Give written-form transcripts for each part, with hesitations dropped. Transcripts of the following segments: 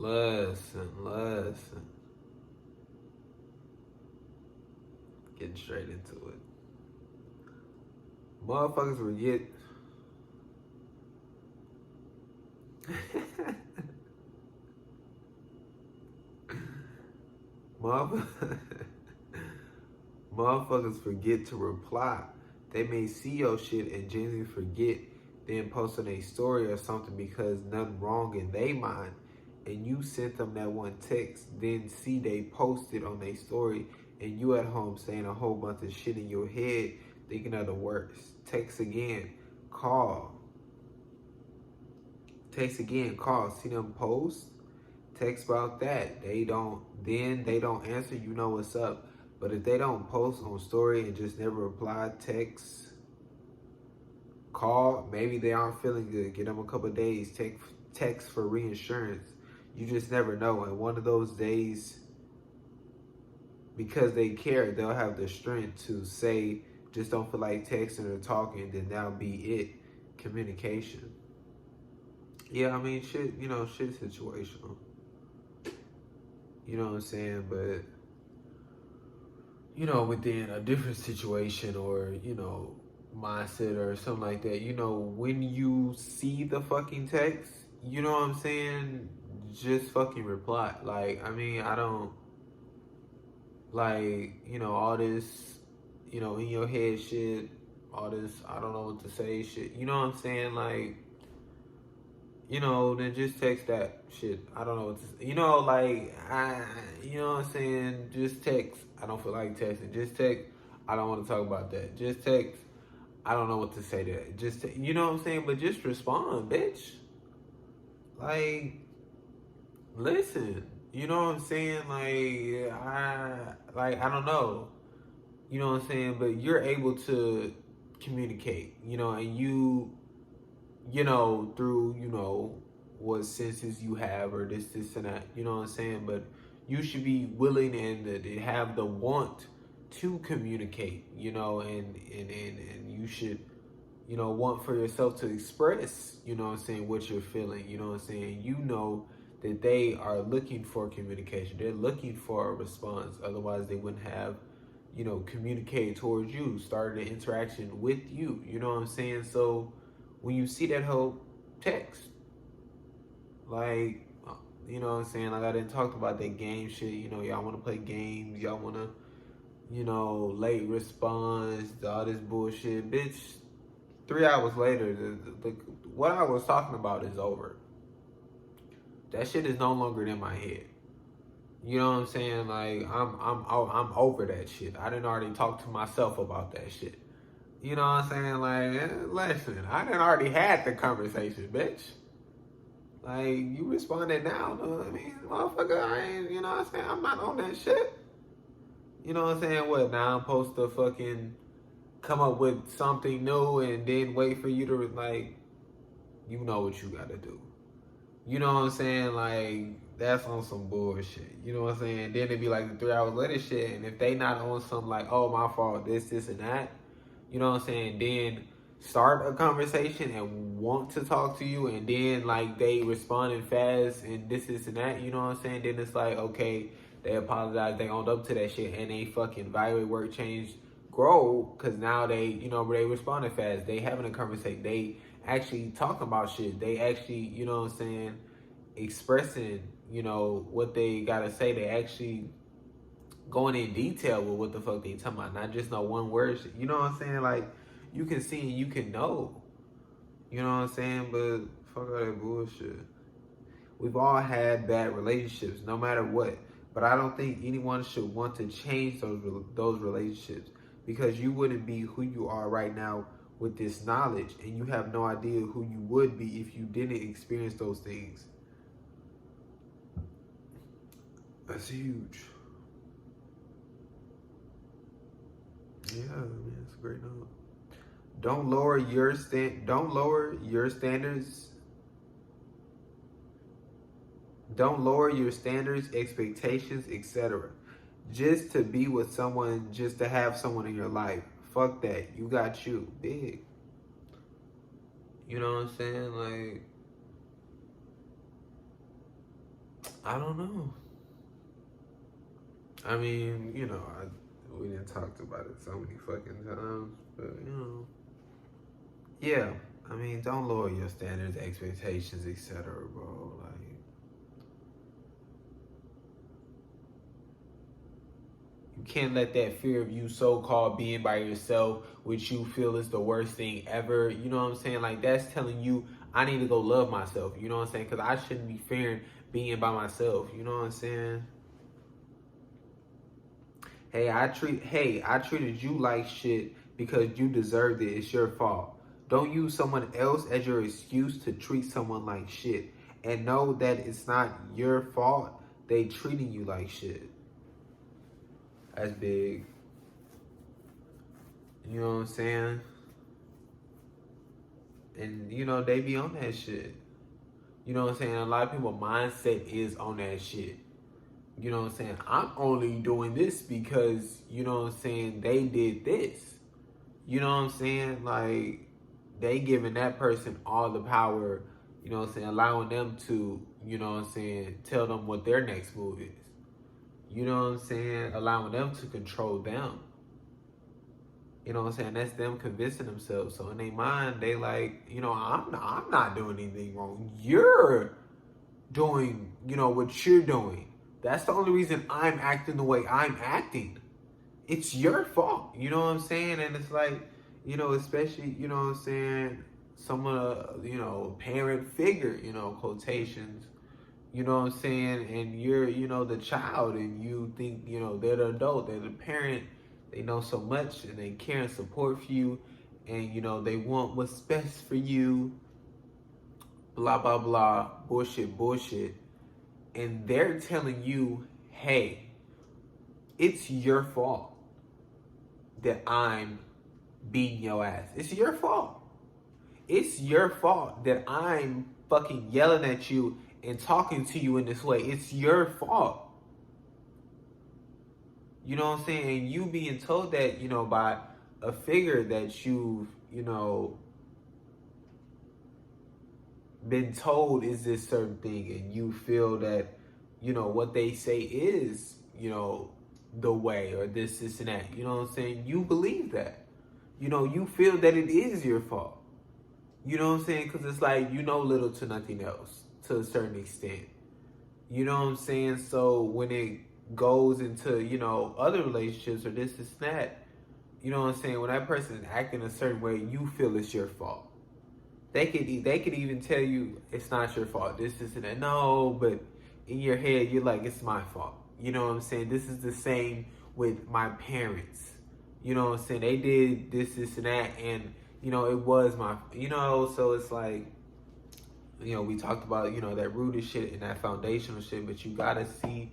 Listen. Getting straight into it. Motherfuckers forget. Motherfuckers forget to reply. They may see your shit and genuinely forget, then post on a story or something because nothing wrong in their mind. And you sent them that one text, then see they posted on their story, and you at home saying a whole bunch of shit in your head, thinking of the worst. Text again, call. Text again, call. See them post? Text about that. They don't answer, you know what's up. But if they don't post on story and just never reply, text, call, maybe they aren't feeling good. Get them a couple of days. Text for reinsurance. You just never know. And one of those days, because they care, they'll have the strength to say, just don't feel like texting or talking, then that'll be it. Communication. Yeah, I mean, shit situational. You know what I'm saying? But, within a different situation or, mindset or something like that, when you see the fucking text, you know what I'm saying? Just fucking reply. Like, I mean, I don't, like, all this, in your head shit, all this, I don't know what to say shit. You know what I'm saying? Like, then just text that shit. I don't know what to say. You know what I'm saying? Just text. I don't feel like texting. Just text. I don't want to talk about that. Just text. I don't know what to say to that. Just, you know what I'm saying? But just respond, bitch. Like, listen. You know what I'm saying? I don't know. You know what I'm saying? But you're able to communicate, and you through, what senses you have or this and that, you know what I'm saying? But you should be willing and to have the want to communicate, and you should, want for yourself to express, what you're feeling, you know what I'm saying? That they are looking for communication. They're looking for a response. Otherwise they wouldn't have, communicated towards you, started an interaction with you, you know what I'm saying? So when you see that whole text, like, you know what I'm saying? Like, I didn't talk about that game shit. Y'all want to play games. Y'all want to, late response, all this bullshit. Bitch, 3 hours later, what I was talking about is over. That shit is no longer in my head. You know what I'm saying? Like, I'm over that shit. I didn't already talk to myself about that shit. You know what I'm saying? Like, listen, I done already had the conversation, bitch. Like, you responded now, though. I mean, motherfucker, I ain't, you know what I'm saying? I'm not on that shit. You know what I'm saying? What, now I'm supposed to fucking come up with something new and then wait for you to, like, you know what you gotta do. You know what I'm saying? Like, that's on some bullshit. You know what I'm saying? Then it'd be like the 3 hours later shit, and if they not on some like, oh, my fault, this, and that, you know what I'm saying? Then start a conversation and want to talk to you, and then like they responding fast and this, and that, you know what I'm saying? Then it's like, okay, they apologize, they owned up to that shit, and they fucking evaluate, work, change, grow, because now they, they responding fast. They having a conversation. They actually talking about shit. They actually, you know what I'm saying, expressing, what they gotta say. They actually going in detail with what the fuck they talking about, not just no one word shit. You know what I'm saying? Like, you can see and you can know. You know what I'm saying? But fuck all that bullshit. We've all had bad relationships, no matter what. But I don't think anyone should want to change those relationships, because you wouldn't be who you are right now with this knowledge, and you have no idea who you would be if you didn't experience those things. That's huge. Yeah, man, it's a great note. Don't lower your standards. Don't lower your standards, expectations, etc. Just to be with someone, just to have someone in your life. Fuck that. You got you. Big. You know what I'm saying? Like, I don't know. I mean, we didn't talk about it so many fucking times, but yeah. I mean, don't lower your standards, expectations, etc., bro. Like, you can't let that fear of you so-called being by yourself, which you feel is the worst thing ever. You know what I'm saying? Like, that's telling you I need to go love myself. You know what I'm saying? Because I shouldn't be fearing being by myself. You know what I'm saying? I treated you like shit because you deserved it. It's your fault. Don't use someone else as your excuse to treat someone like shit. And know that it's not your fault they treating you like shit. That's big. You know what I'm saying? And they be on that shit. You know what I'm saying? A lot of people mindset is on that shit. You know what I'm saying? I'm only doing this because, what I'm saying, they did this. You know what I'm saying? Like, they giving that person all the power, you know what I'm saying, allowing them to, you know what I'm saying, tell them what their next move is. You know what I'm saying? Allowing them to control them. You know what I'm saying? That's them convincing themselves. So in their mind, they like, I'm not doing anything wrong. You're doing, what you're doing. That's the only reason I'm acting the way I'm acting. It's your fault. You know what I'm saying? And it's like, especially, you know what I'm saying, someone, parent figure, quotations, you know what I'm saying? And you're, the child and you think, they're the adult, they're the parent, they know so much and they care and support for you and, they want what's best for you, blah, blah, blah, bullshit. And they're telling you, hey, it's your fault that I'm beating your ass. It's your fault. It's your fault that I'm fucking yelling at you and talking to you in this way. It's your fault. You know what I'm saying? And you being told that, by a figure that you've, been told is this certain thing, and you feel that, what they say is, the way, or this, and that. You know what I'm saying? You believe that. You feel that it is your fault. You know what I'm saying? Because it's like, little to nothing else to a certain extent. You know what I'm saying? So when it goes into, other relationships or this, and that, you know what I'm saying? When that person is acting a certain way, you feel it's your fault. They could even tell you it's not your fault. This, and that. No, but in your head, you're like, it's my fault. You know what I'm saying? This is the same with my parents. You know what I'm saying? They did this, and that, and, it was my, so it's like, we talked about, that rooted shit and that foundational shit, but you gotta see,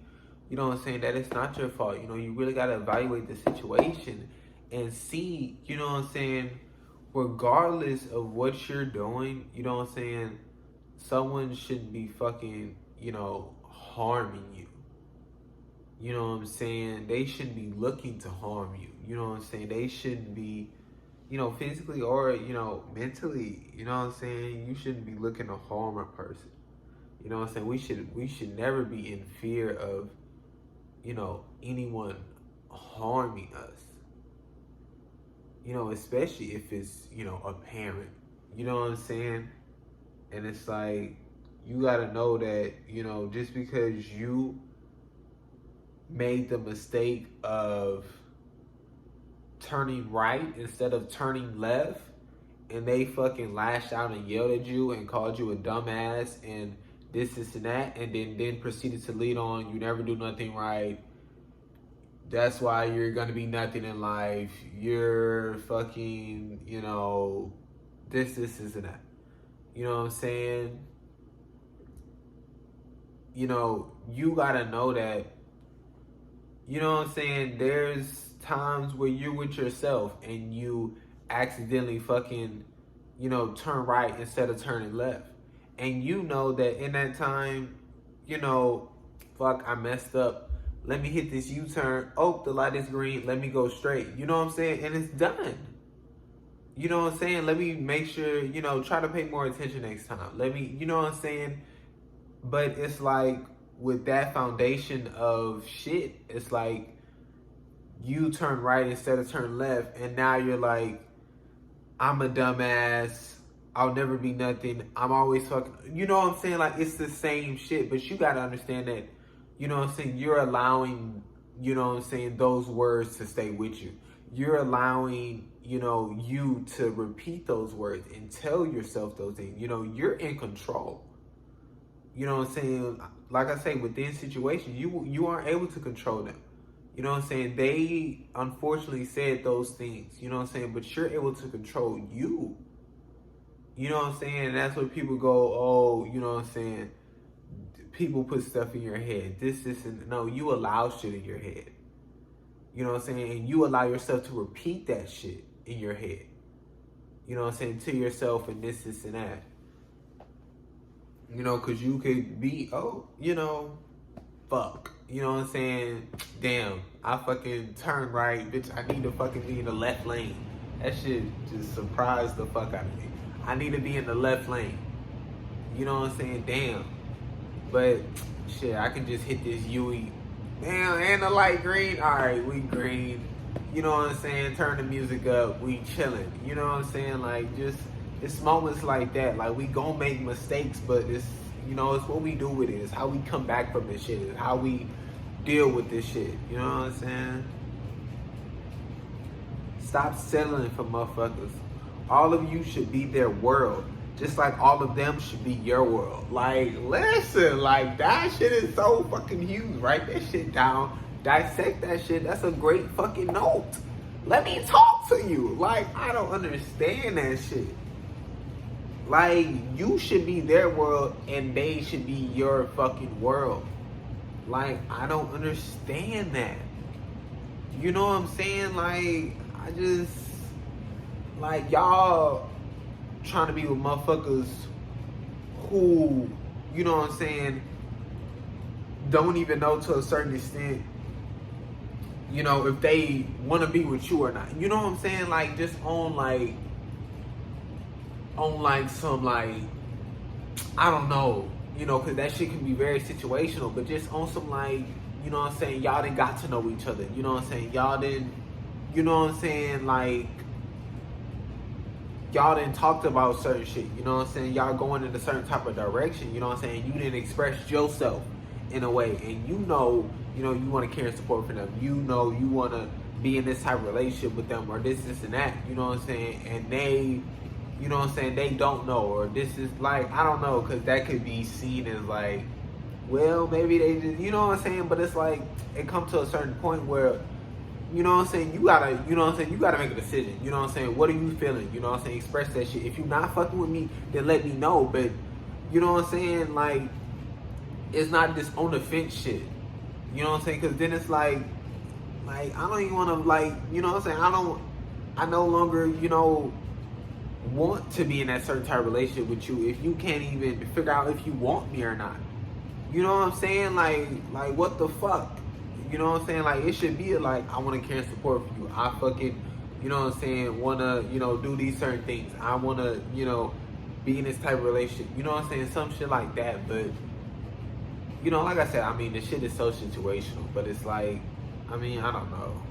you know what I'm saying, that it's not your fault. You really gotta evaluate the situation and see, you know what I'm saying, regardless of what you're doing, you know what I'm saying, someone shouldn't be fucking, harming you. You know what I'm saying? They shouldn't be looking to harm you. You know what I'm saying? They shouldn't be, physically or, mentally, you know what I'm saying? You shouldn't be looking to harm a person. You know what I'm saying? We should never be in fear of, anyone harming us. Especially if it's, a parent. You know what I'm saying? And it's like, you gotta know that, just because you made the mistake of turning right instead of turning left, and they fucking lashed out and yelled at you and called you a dumbass and this, and that, and then proceeded to lead on, you never do nothing right. That's why you're gonna be nothing in life. You're fucking, this, and that. You know what I'm saying? You gotta know that, you know what I'm saying, there's times where you're with yourself and you accidentally fucking, turn right instead of turning left. And you know that in that time, fuck, I messed up. Let me hit this U-turn. Oh, the light is green. Let me go straight. You know what I'm saying? And it's done. You know what I'm saying? Let me make sure, try to pay more attention next time. Let me, you know what I'm saying? But it's like, with that foundation of shit, it's like you turn right instead of turn left, and now you're like, I'm a dumbass. I'll never be nothing. I'm always fucking. You know what I'm saying? Like, it's the same shit, but you gotta understand that, you know what I'm saying? You're allowing, you know what I'm saying, those words to stay with you. You're allowing, you know, you to repeat those words and tell yourself those things. You know, you're in control. You know what I'm saying? Like I say, within situations, you aren't able to control them. You know what I'm saying? They unfortunately said those things. You know what I'm saying? But you're able to control you. You know what I'm saying? And that's where people go, oh, you know what I'm saying? People put stuff in your head. This, and no, you allow shit in your head. You know what I'm saying? And you allow yourself to repeat that shit in your head. You know what I'm saying? To yourself and this, and that. You know, because you could be, oh, you know, fuck. You know what I'm saying? Damn, I fucking turned right. Bitch, I need to fucking be in the left lane. That shit just surprised the fuck out of me. I need to be in the left lane. You know what I'm saying? Damn. But, shit, I can just hit this UE. Damn, and the light green. Alright, we green. You know what I'm saying? Turn the music up. We chilling. You know what I'm saying? Like, just, it's moments like that. Like, we gon' make mistakes, but it's, you know, it's what we do with it. It's how we come back from this shit. It's how we deal with this shit. You know what I'm saying? Stop settling for motherfuckers. All of you should be their world. Just like all of them should be your world. Like, listen, like, that shit is so fucking huge. Write that shit down. Dissect that shit. That's a great fucking note. Let me talk to you. Like, I don't understand that shit. Like, you should be their world and they should be your fucking world. Like, I don't understand that. You know what I'm saying? Like, I just, like, y'all trying to be with motherfuckers who, you know what I'm saying, don't even know to a certain extent, you know, if they want to be with you or not. You know what I'm saying? Like, just on some, like, I don't know, you know, because that shit can be very situational, but just on some, like, you know what I'm saying, y'all didn't got to know each other. You know what I'm saying? Y'all didn't, you know what I'm saying, like, y'all didn't talk about certain shit. You know what I'm saying? Y'all going in a certain type of direction. You know what I'm saying? You didn't express yourself in a way. And you know, you want to care and support for them. You know you want to be in this type of relationship with them or this, and that. You know what I'm saying? And they, you know what I'm saying, they don't know. Or this is like, I don't know, because that could be seen as like, well, maybe they just, you know what I'm saying? But it's like, it comes to a certain point where, you know what I'm saying, you gotta, you know what I'm saying, you gotta make a decision. You know what I'm saying? What are you feeling? You know what I'm saying? Express that shit. If you're not fucking with me, then let me know. But, you know what I'm saying? Like, it's not this on the fence shit. You know what I'm saying? Because then it's like, I don't even want to, like, you know what I'm saying? I no longer, you know, want to be in that certain type of relationship with you if you can't even figure out if you want me or not. You know what I'm saying? Like what the fuck? You know what I'm saying? Like, it should be like, I want to care and support for you. I fucking, you know what I'm saying, want to, you know, do these certain things. I want to, you know, be in this type of relationship. You know what I'm saying? Some shit like that. But, you know, like I said, I mean, the shit is so situational. But it's like, I mean, I don't know.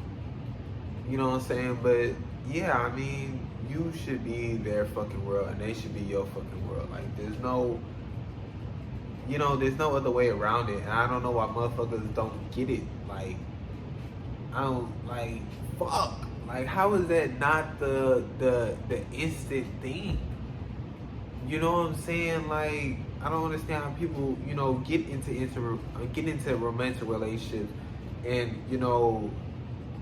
You know what I'm saying? But, yeah, I mean, you should be their fucking world. And they should be your fucking world. Like, there's no, you know, there's no other way around it. And I don't know why motherfuckers don't get it. Like, I don't, like, fuck. Like, how is that not the instant thing? You know what I'm saying? Like, I don't understand how people, you know, get into romantic relationships and, you know,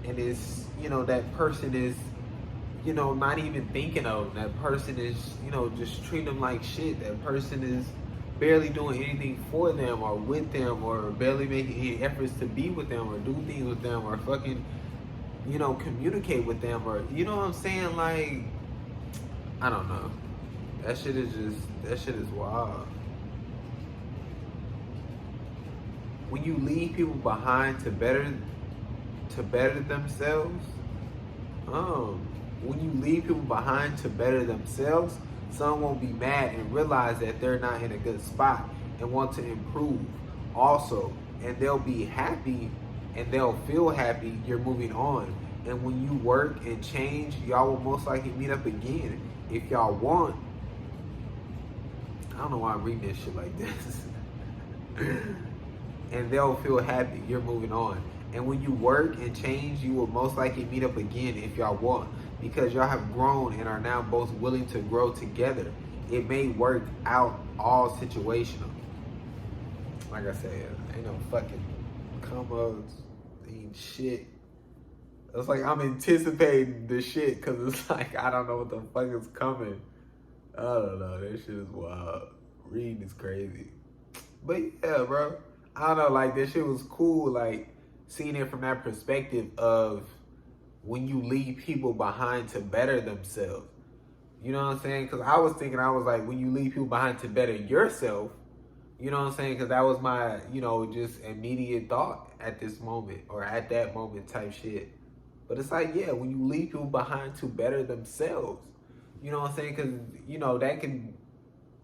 and it's, you know, that person is, you know, not even thinking of them. That person is, you know, just treating them like shit. That person is barely doing anything for them or with them or barely making any efforts to be with them or do things with them or fucking, you know, communicate with them or, you know what I'm saying? Like, I don't know. That shit is wild. When you leave people behind to better themselves, when you leave people behind to better themselves, some won't be mad and realize that they're not in a good spot and want to improve. also, and they'll be happy and they'll feel happy you're moving on. And when you work and change, y'all will most likely meet up again. If y'all want, I don't know why I'm reading this shit like this. And they'll feel happy you're moving on. And when you work and change, you will most likely meet up again if y'all want, because y'all have grown and are now both willing to grow together. It may work out all situational. Like I said, ain't no fucking combos, ain't shit. It's like I'm anticipating the shit because it's like I don't know what the fuck is coming. I don't know. That shit is wild. Reading is crazy. But yeah, bro. I don't know. Like, this shit was cool. Like, seeing it from that perspective of when you leave people behind to better themselves. You know what I'm saying? Because I was thinking, I was like, when you leave people behind to better yourself. You know what I'm saying? Because that was my, just immediate thought at this moment or at that moment type shit. But it's like, yeah, when you leave people behind to better themselves. You know what I'm saying? Because, that can,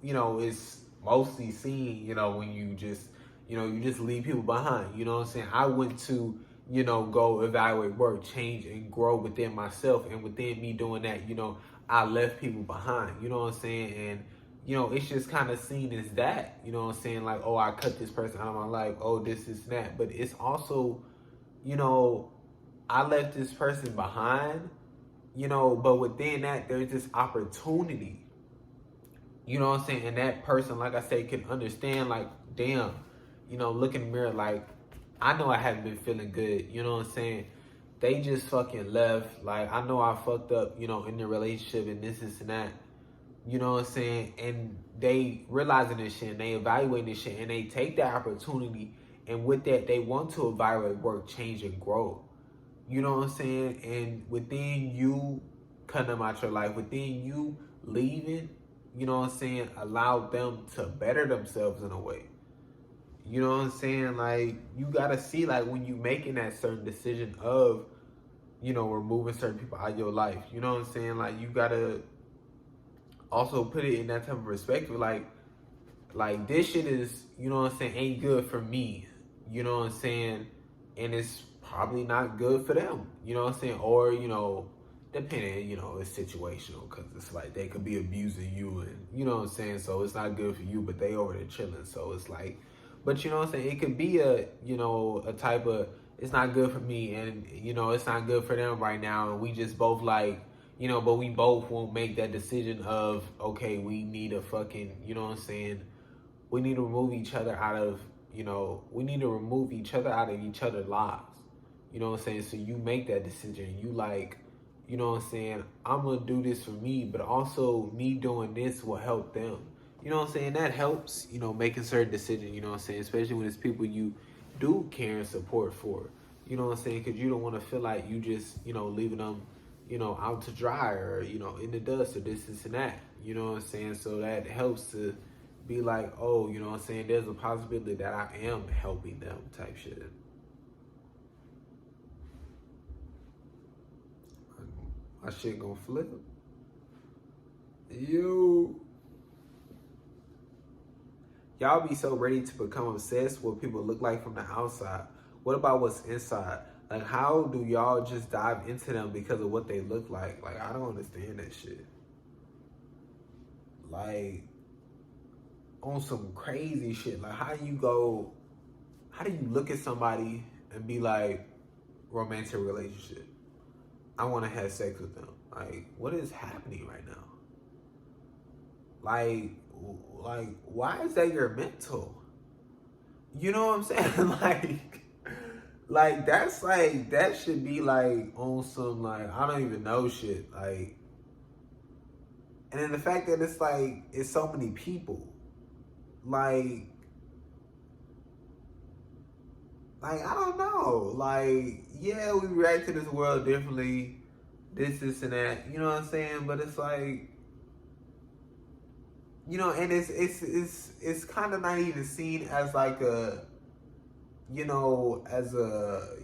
it's mostly seen, when you just, you just leave people behind. You know what I'm saying? I went to, go evaluate work, change, and grow within myself. And within me doing that, I left people behind. You know what I'm saying? And, it's just kind of seen as that. You know what I'm saying? Like, oh, I cut this person out of my life. Oh, this is that. But it's also, I left this person behind, but within that, there's this opportunity. You know what I'm saying? And that person, like I say, can understand, like, damn, look in the mirror, like, I know I haven't been feeling good. You know what I'm saying? They just fucking left. Like, I know I fucked up, in the relationship and this and that. You know what I'm saying? And they realizing this shit and they evaluating this shit and they take that opportunity. And with that, they want to evaluate work, change, and grow. You know what I'm saying? And within you cutting them out your life, within you leaving, you know what I'm saying, allow them to better themselves in a way. You know what I'm saying? Like, you gotta see, like, when you making that certain decision of, removing certain people out of your life. You know what I'm saying? Like, you gotta also put it in that type of perspective. Like this shit is, you know what I'm saying, ain't good for me. You know what I'm saying? And it's probably not good for them. You know what I'm saying? Or, depending, it's situational because it's like they could be abusing you and, you know what I'm saying? So it's not good for you, but they over there chilling. So it's like, but you know what I'm saying? It could be a type of, it's not good for me and, it's not good for them right now. And we just both like, but we both won't make that decision of, okay, we need a fucking, you know what I'm saying? We need to remove each other out of, we need to remove each other out of each other's lives. You know what I'm saying? So you make that decision. You like, you know what I'm saying? I'm going to do this for me, but also me doing this will help them. You know what I'm saying? That helps, making certain decisions, you know what I'm saying? Especially when it's people you do care and support for. You know what I'm saying? Because you don't want to feel like you just, leaving them, out to dry or, in the dust or this and that. You know what I'm saying? So that helps to be like, oh, you know what I'm saying? There's a possibility that I am helping them type shit. My shit gonna flip. Yo. Y'all be so ready to become obsessed with what people look like from the outside. What about what's inside? Like, how do y'all just dive into them because of what they look like? Like, I don't understand that shit. Like, on some crazy shit. Like, how do you look at somebody and be like, romantic relationship? I want to have sex with them. Like, what is happening right now? Like, why is that your mental? You know what I'm saying? like that's like, that should be like on some, like, I don't even know shit. Like, and then the fact that it's like, it's so many people. Like, I don't know. Like, yeah, we react to this world differently. This and that. You know what I'm saying? But it's like, and it's kind of not even seen as like a, as a,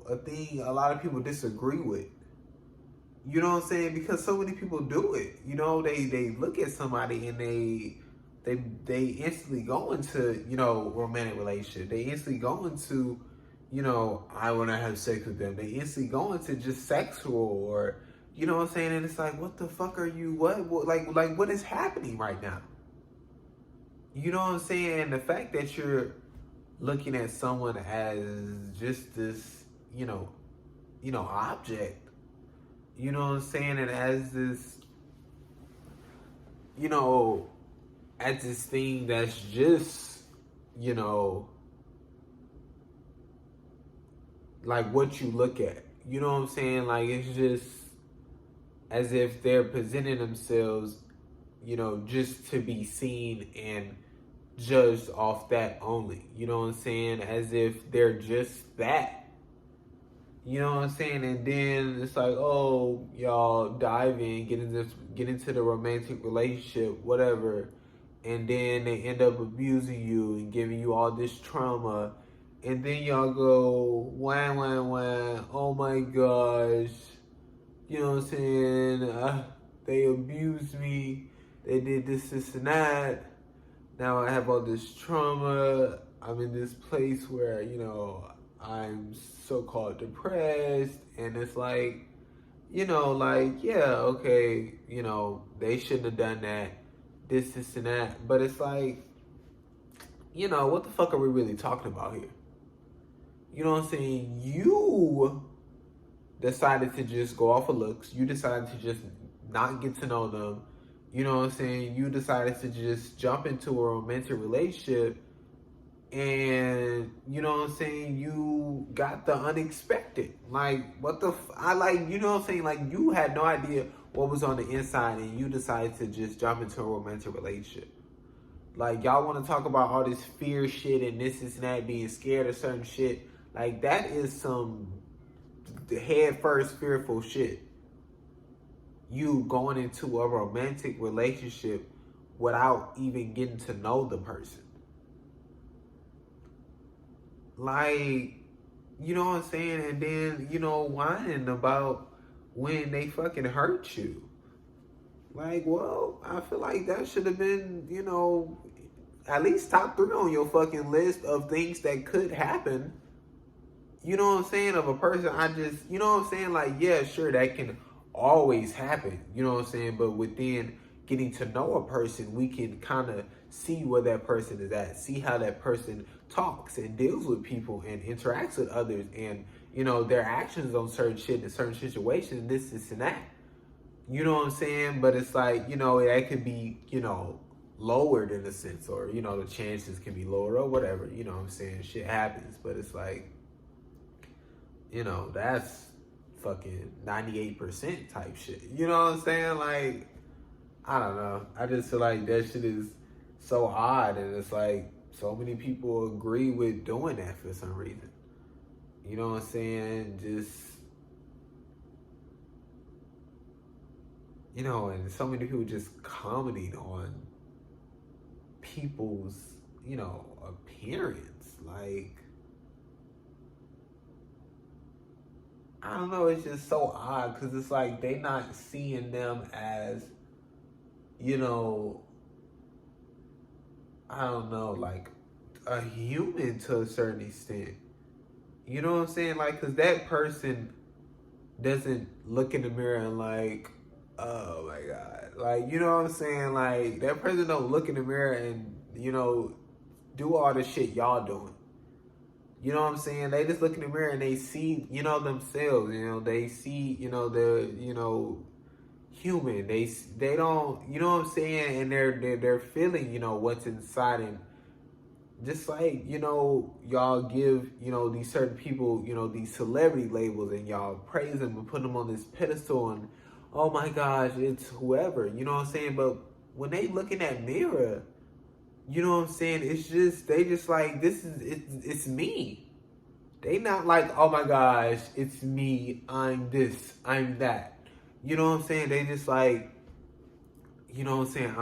a thing a lot of people disagree with. You know what I'm saying? Because so many people do it. They look at somebody and they they instantly go into, you know, romantic relationship. They instantly go into, you know, I want to have sex with them. They instantly go into just sexual, or, you know what I'm saying? And it's like, what the fuck are you, what like what is happening right now? You know what I'm saying? And the fact that you're looking at someone as just this, object, you know what I'm saying? And as this, you know, as this thing that's just, you know, like what you look at. You know what I'm saying? Like, it's just as if they're presenting themselves, you know, just to be seen and judged off that only. You know what I'm saying? As if they're just that. You know what I'm saying? And then it's like, oh, y'all dive in, get into the romantic relationship, whatever. And then they end up abusing you and giving you all this trauma. And then y'all go, wah, wah, wah, oh my gosh. You know what I'm saying? They abused me. They did this, and that. Now I have all this trauma. I'm in this place where, you know, I'm so-called depressed. And it's like, you know, like, yeah, okay, you know, they shouldn't have done that. This, and that. But it's like, you know, what the fuck are we really talking about here? You know what I'm saying? You decided to just go off of looks. You decided to just not get to know them. You know what I'm saying? You decided to just jump into a romantic relationship, and you know what I'm saying? You got the unexpected. Like, what the you know what I'm saying? Like, you had no idea what was on the inside, and you decided to just jump into a romantic relationship. Like, y'all want to talk about all this fear shit and this and that, being scared of certain shit. Like, that is some head first fearful shit. You going into a romantic relationship without even getting to know the person. Like, you know what I'm saying? And then, you know, whining about when they fucking hurt you. Like, well, I feel like that should have been, you know, at least top 3 on your fucking list of things that could happen. You know what I'm saying? Of a person, you know what I'm saying? Like, yeah, sure, that can always happen. You know what I'm saying? But within getting to know a person, we can kind of see where that person is at, see how that person talks and deals with people and interacts with others, and, you know, their actions on certain shit in certain situations, this, and that. You know what I'm saying? But it's like, you know, that could be, you know, lowered in a sense, or, you know, the chances can be lowered or whatever. You know what I'm saying? Shit happens. But it's like, you know, that's fucking 98% type shit. You know what I'm saying? Like, I don't know. I just feel like that shit is so odd, and it's like so many people agree with doing that for some reason. You know what I'm saying? Just, you know, and so many people just commenting on people's, you know, appearance. Like, I don't know, it's just so odd, because it's like they not seeing them as, you know, I don't know, like a human to a certain extent. You know what I'm saying? Like, because that person doesn't look in the mirror and like, oh my God. Like, you know what I'm saying? Like, that person don't look in the mirror and, you know, do all the shit y'all doing. You know what I'm saying? They just look in the mirror and they see, you know, themselves. You know, they see, you know, the, you know, human. They don't, you know what I'm saying? And they're feeling, you know, what's inside. And just like, you know, y'all give, you know, these certain people, you know, these celebrity labels, and y'all praise them and put them on this pedestal, and oh my gosh, it's whoever. You know what I'm saying? But when they look in that mirror, you know what I'm saying? It's just, they just like, it's me. They not like, oh my gosh, it's me. I'm this, I'm that. You know what I'm saying? They just like, you know what I'm saying?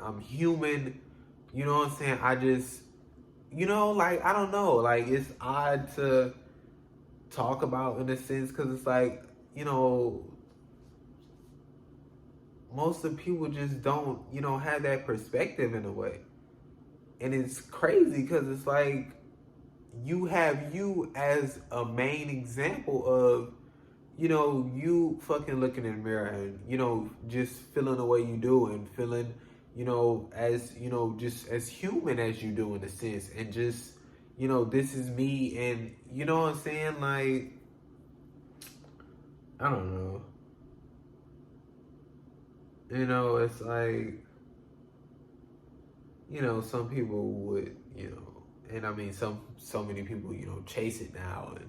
I'm human. You know what I'm saying? I just, you know, like, I don't know. Like, it's odd to talk about in a sense, because it's like, you know, most of the people just don't, have that perspective in a way. And it's crazy because it's like you have you as a main example of, you fucking looking in the mirror and, just feeling the way you do and feeling, as, just as human as you do in a sense. And just, this is me. And you know what I'm saying? Like, I don't know. It's like, some people would, and I mean, so many people, chase it now and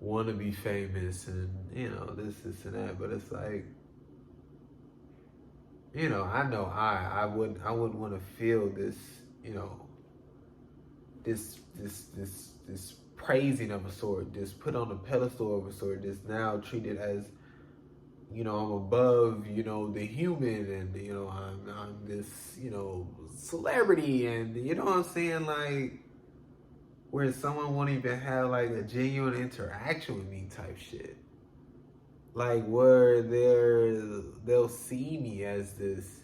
want to be famous and, this and that. But it's like, I know I wouldn't want to feel this, this praising of a sort, this put on a pedestal of a sort, this now treated as, I'm above, the human, and I'm this, celebrity, and you know what I'm saying, like where someone won't even have like a genuine interaction with me type shit. Like where they'll see me as this,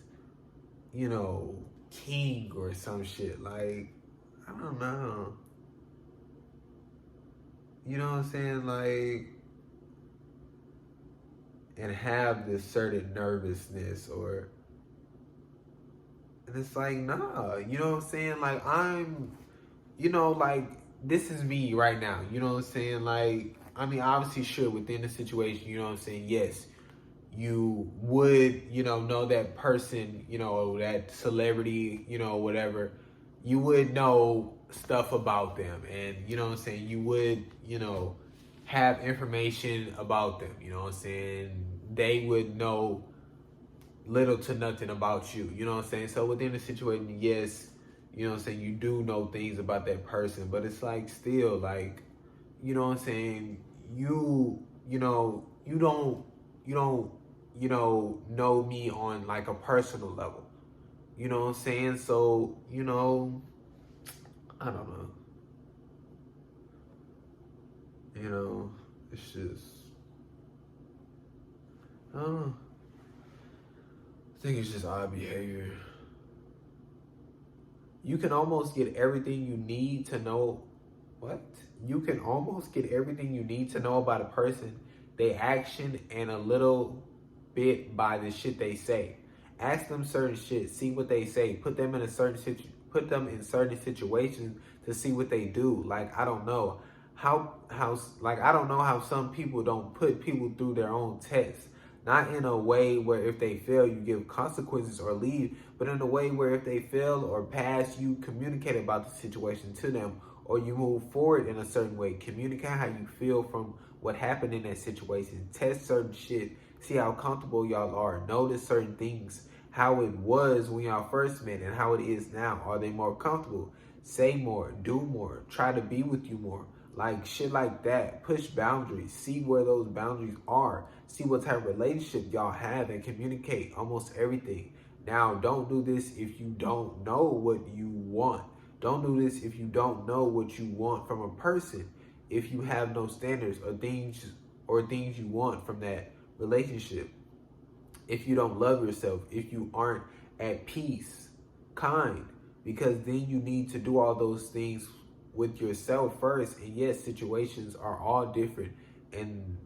king or some shit. Like, I don't know. You know what I'm saying? Like, and have this certain nervousness or, and it's like, nah, you know what I'm saying? Like, I'm, like, this is me right now, you know what I'm saying? Like, I mean, obviously, sure, within the situation, you know what I'm saying? Yes, you would, know that person, that celebrity, whatever, you would know stuff about them. And, you know what I'm saying? You would, have information about them, you know what I'm saying? They would know little to nothing about you, you know what I'm saying? So within the situation, yes, you know what I'm saying, you do know things about that person, but it's like still like, you know what I'm saying, you don't, know me on like a personal level. You know what I'm saying? So, I don't know. It's just, I don't know. I think it's just odd behavior. You can almost get everything you need to know. What? You can almost get everything you need to know about a person, their action, and a little bit by the shit they say. Ask them certain shit, see what they say. Put them in certain situations to see what they do. Like, I don't know I don't know how some people don't put people through their own tests. Not in a way where if they fail, you give consequences or leave, but in a way where if they fail or pass, you communicate about the situation to them, or you move forward in a certain way. Communicate how you feel from what happened in that situation. Test certain shit. See how comfortable y'all are. Notice certain things. How it was when y'all first met and how it is now. Are they more comfortable? Say more. Do more. Try to be with you more. Like shit like that. Push boundaries. See where those boundaries are. See what type of relationship y'all have and communicate almost everything. Now, don't do this if you don't know what you want. Don't do this if you don't know what you want from a person. If you have no standards or things you want from that relationship. If you don't love yourself, if you aren't at peace, kind, because then you need to do all those things with yourself first. And yes, situations are all different, and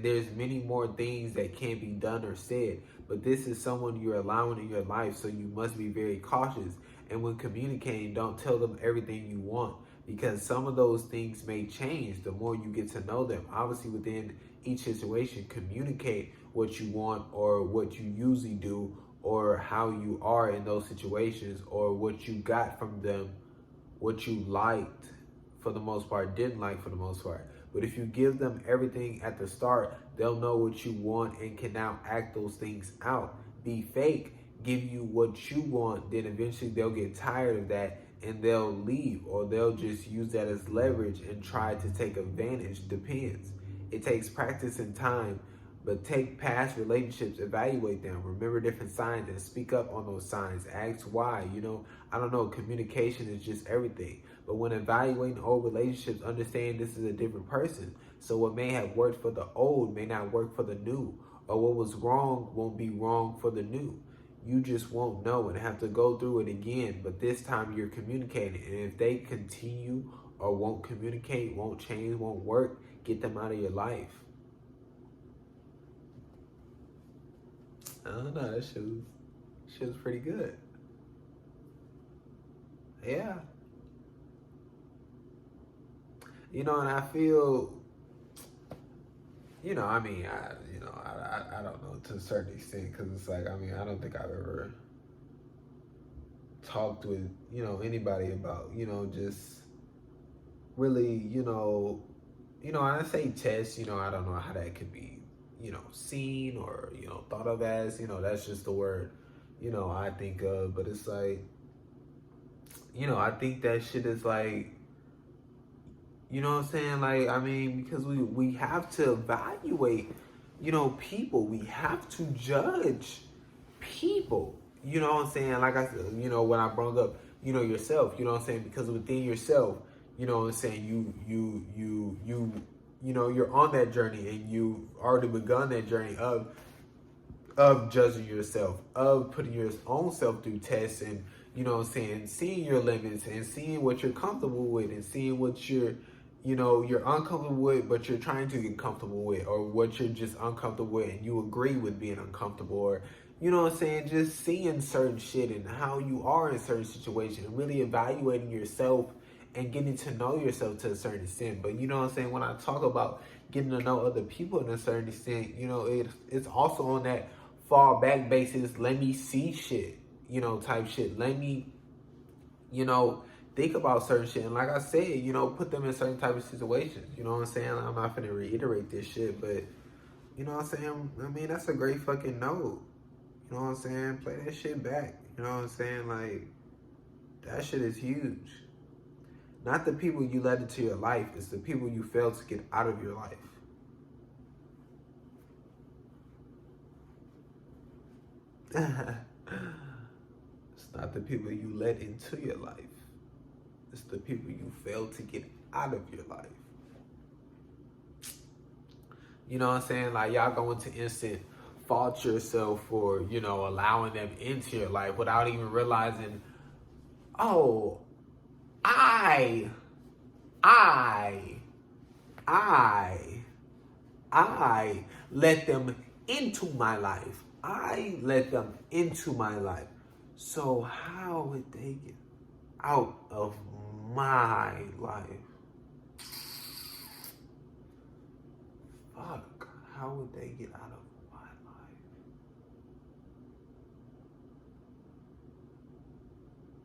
there's many more things that can be done or said, but this is someone you're allowing in your life, so you must be very cautious. And when communicating, don't tell them everything you want, because some of those things may change the more you get to know them. Obviously, within each situation, communicate what you want or what you usually do or how you are in those situations or what you got from them, what you liked for the most part, didn't like for the most part. But if you give them everything at the start, they'll know what you want and can now act those things out. Be fake, give you what you want, then eventually they'll get tired of that and they'll leave, or they'll just use that as leverage and try to take advantage. Depends. It takes practice and time, but take past relationships, evaluate them, remember different signs and speak up on those signs. Ask why, I don't know, communication is just everything. But when evaluating old relationships, understand this is a different person. So what may have worked for the old may not work for the new. or what was wrong won't be wrong for the new. You just won't know and have to go through it again. But this time you're communicating. And if they continue or won't communicate, won't change, won't work, get them out of your life. I don't know. That shit was pretty good. Yeah. You know, and I feel, you know, I mean, I don't know to a certain extent, because it's like, I mean, I don't think I've ever talked with, you know, anybody about, you know, just really, I say test, I don't know how that could be, seen or, thought of as, that's just the word, I think of, but it's like, I think that shit is like, you know what I'm saying? Like, I mean, because we have to evaluate, people. We have to judge people. You know what I'm saying? Like I said, when I brought up, yourself, you know what I'm saying? Because within yourself, you know what I'm saying, you're on that journey and you already begun that journey of judging yourself, of putting your own self through tests and, you know what I'm saying, seeing your limits and seeing what you're comfortable with and seeing what you're uncomfortable with, but you're trying to get comfortable with, or what you're just uncomfortable with and you agree with being uncomfortable, or, you know what I'm saying, just seeing certain shit and how you are in certain situations, really evaluating yourself and getting to know yourself to a certain extent. But you know what I'm saying, when I talk about getting to know other people in a certain extent, it's also on that fall back basis, let me see shit, type shit. Let me, think about certain shit. And like I said, put them in certain type of situations. You know what I'm saying? I'm not finna reiterate this shit, but you know what I'm saying? I mean, that's a great fucking note. You know what I'm saying? Play that shit back. You know what I'm saying? Like, that shit is huge. Not the people you let into your life, it's the people you failed to get out of your life. It's not the people you let into your life. It's the people you failed to get out of your life. You know what I'm saying? Like, y'all go into instant fault yourself for, allowing them into your life without even realizing, oh, I let them into my life. I let them into my life. So how would they get out of my life? Fuck, how would they get out of my life?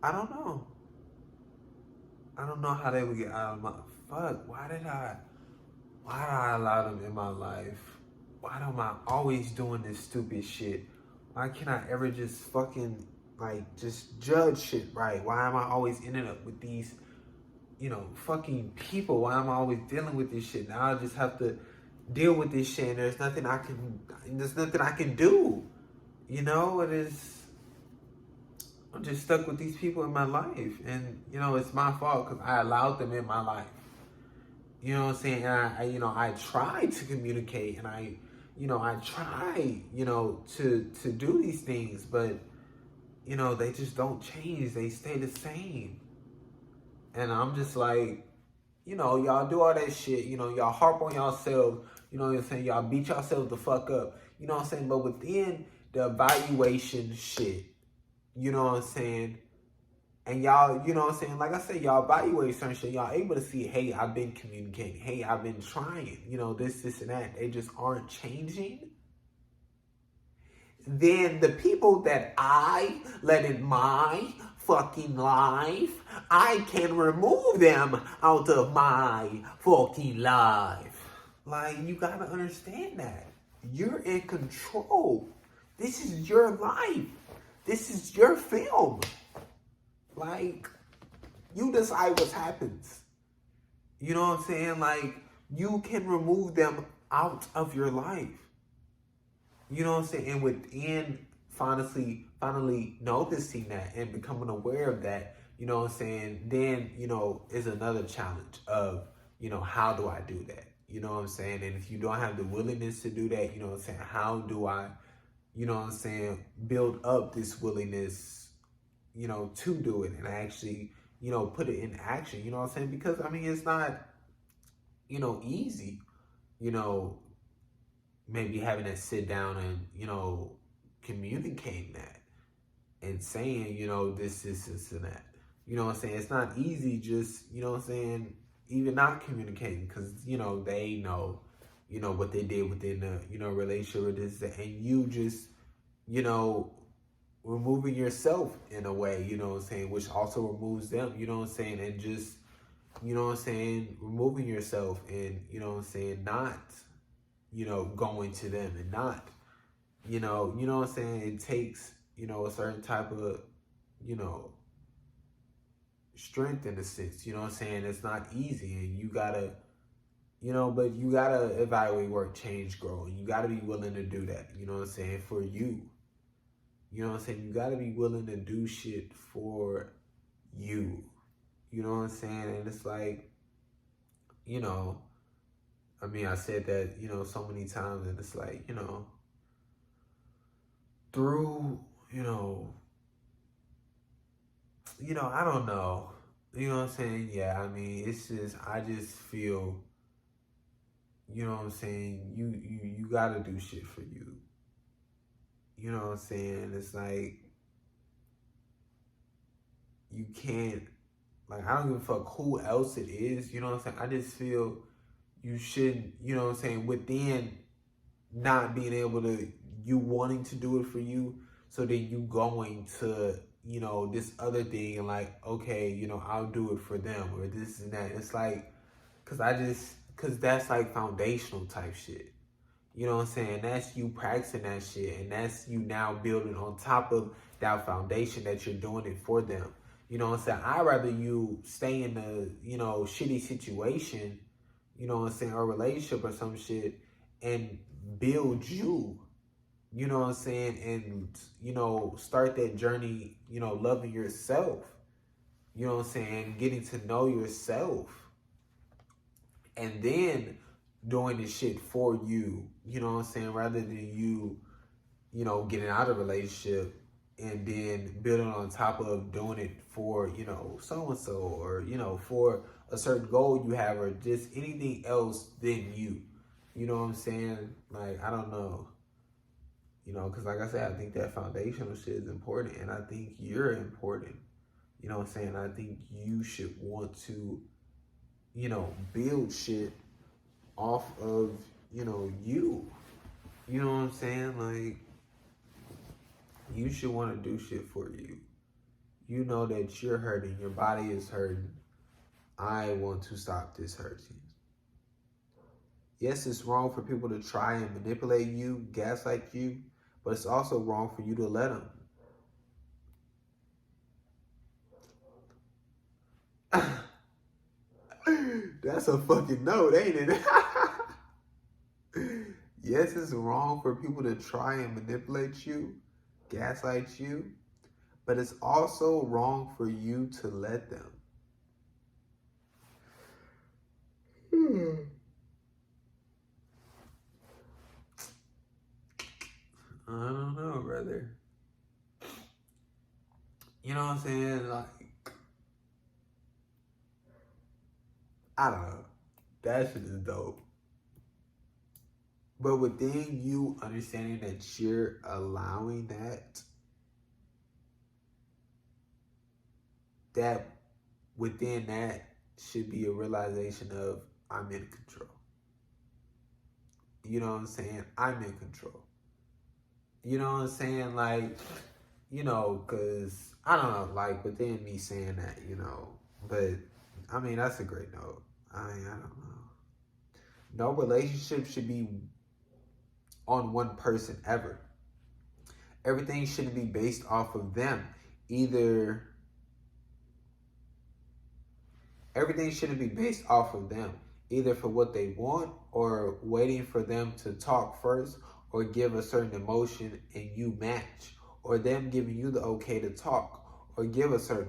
I don't know. I don't know how they would get out of my... Fuck, why did I allow them in my life? Why am I always doing this stupid shit? Why can't I ever just fucking, just judge shit right? Why am I always ending up with these, fucking people? Why am I always dealing with this shit? Now I just have to deal with this shit and there's nothing I can do. It is... I'm just stuck with these people in my life. And, it's my fault because I allowed them in my life. You know what I'm saying? And I try to communicate and I try, to do these things, but, they just don't change. They stay the same. And I'm just like, y'all do all that shit, y'all harp on yourselves, you know what I'm saying? Y'all beat yourselves the fuck up, you know what I'm saying? But within the evaluation shit, you know what I'm saying? And y'all, you know what I'm saying? Like I said, y'all evaluate certain shit. Y'all able to see, hey, I've been communicating. Hey, I've been trying. This, and that. They just aren't changing. Then the people that I let in my fucking life, I can remove them out of my fucking life. Like, you gotta understand that. You're in control. This is your life. This is your film. Like, you decide what happens. You know what I'm saying? Like, you can remove them out of your life. You know what I'm saying? And within finally noticing that and becoming aware of that, you know what I'm saying? Then, is another challenge of, how do I do that? You know what I'm saying? And if you don't have the willingness to do that, you know what I'm saying, how do I, you know what I'm saying, build up this willingness, you know, to do it and actually, you know, put it in action, you know what I'm saying? Because, I mean, it's not, you know, easy, you know, maybe having to sit down and, you know, communicate that and saying, you know, this, and that. You know what I'm saying? It's not easy just, you know what I'm saying, even not communicating because, you know, they know, you know, what they did within the, you know, relationship with this, and you just, you know, removing yourself in a way, you know what I'm saying, which also removes them, you know what I'm saying, and just, you know what I'm saying, removing yourself and, you know what I'm saying, not, you know, going to them and not, you know what I'm saying, it takes, you know, a certain type of, you know, strength in a sense, you know what I'm saying, it's not easy and you gotta, you know, but you gotta evaluate, work, change, grow, and you gotta be willing to do that, you know what I'm saying, for you. You know what I'm saying? You gotta be willing to do shit for you. You know what I'm saying? And it's like, you know, I mean, I said that, you know, so many times, and it's like, you know, through, you know, I don't know. You know what I'm saying? Yeah, I mean, it's just, I just feel, you know what I'm saying, you gotta do shit for you. You know what I'm saying? It's like, you can't, like, I don't give a fuck who else it is, you know what I'm saying? I just feel you shouldn't, you know what I'm saying, within not being able to, you wanting to do it for you, so then you going to, you know, this other thing and like, okay, you know, I'll do it for them or this and that. It's like, cause that's like foundational type shit. You know what I'm saying? That's you practicing that shit, and that's you now building on top of that foundation that you're doing it for them. You know what I'm saying? I'd rather you stay in a, you know, shitty situation, you know what I'm saying, or relationship or some shit, and build you, you know what I'm saying, and, you know, start that journey, you know, loving yourself, you know what I'm saying, getting to know yourself, and then doing this shit for you, you know what I'm saying, rather than you know, getting out of a relationship and then building on top of doing it for, you know, so-and-so, or, you know, for a certain goal you have, or just anything else than you. You know what I'm saying? Like, I don't know. You know, because like I said, I think that foundational shit is important, and I think you're important. You know what I'm saying? I think you should want to, you know, build shit off of, you know, you. You know what I'm saying? Like, you should want to do shit for you. You know that you're hurting. Your body is hurting. I want to stop this hurting. Yes, it's wrong for people to try and manipulate you, gaslight you, but it's also wrong for you to let them. That's a fucking note, ain't it? Yes, it's wrong for people to try and manipulate you, gaslight you, but it's also wrong for you to let them. I don't know, brother. You know what I'm saying? Like, I don't know. That shit is dope. But within you understanding that you're allowing that within that should be a realization of, I'm in control. You know what I'm saying? I'm in control. You know what I'm saying? Like, you know, because I don't know, like within me saying that, you know, but I mean, that's a great note. I don't know. No relationship should be on one person ever. Everything shouldn't be based off of them. Everything shouldn't be based off of them, either for what they want or waiting for them to talk first or give a certain emotion and you match, or them giving you the okay to talk or give a certain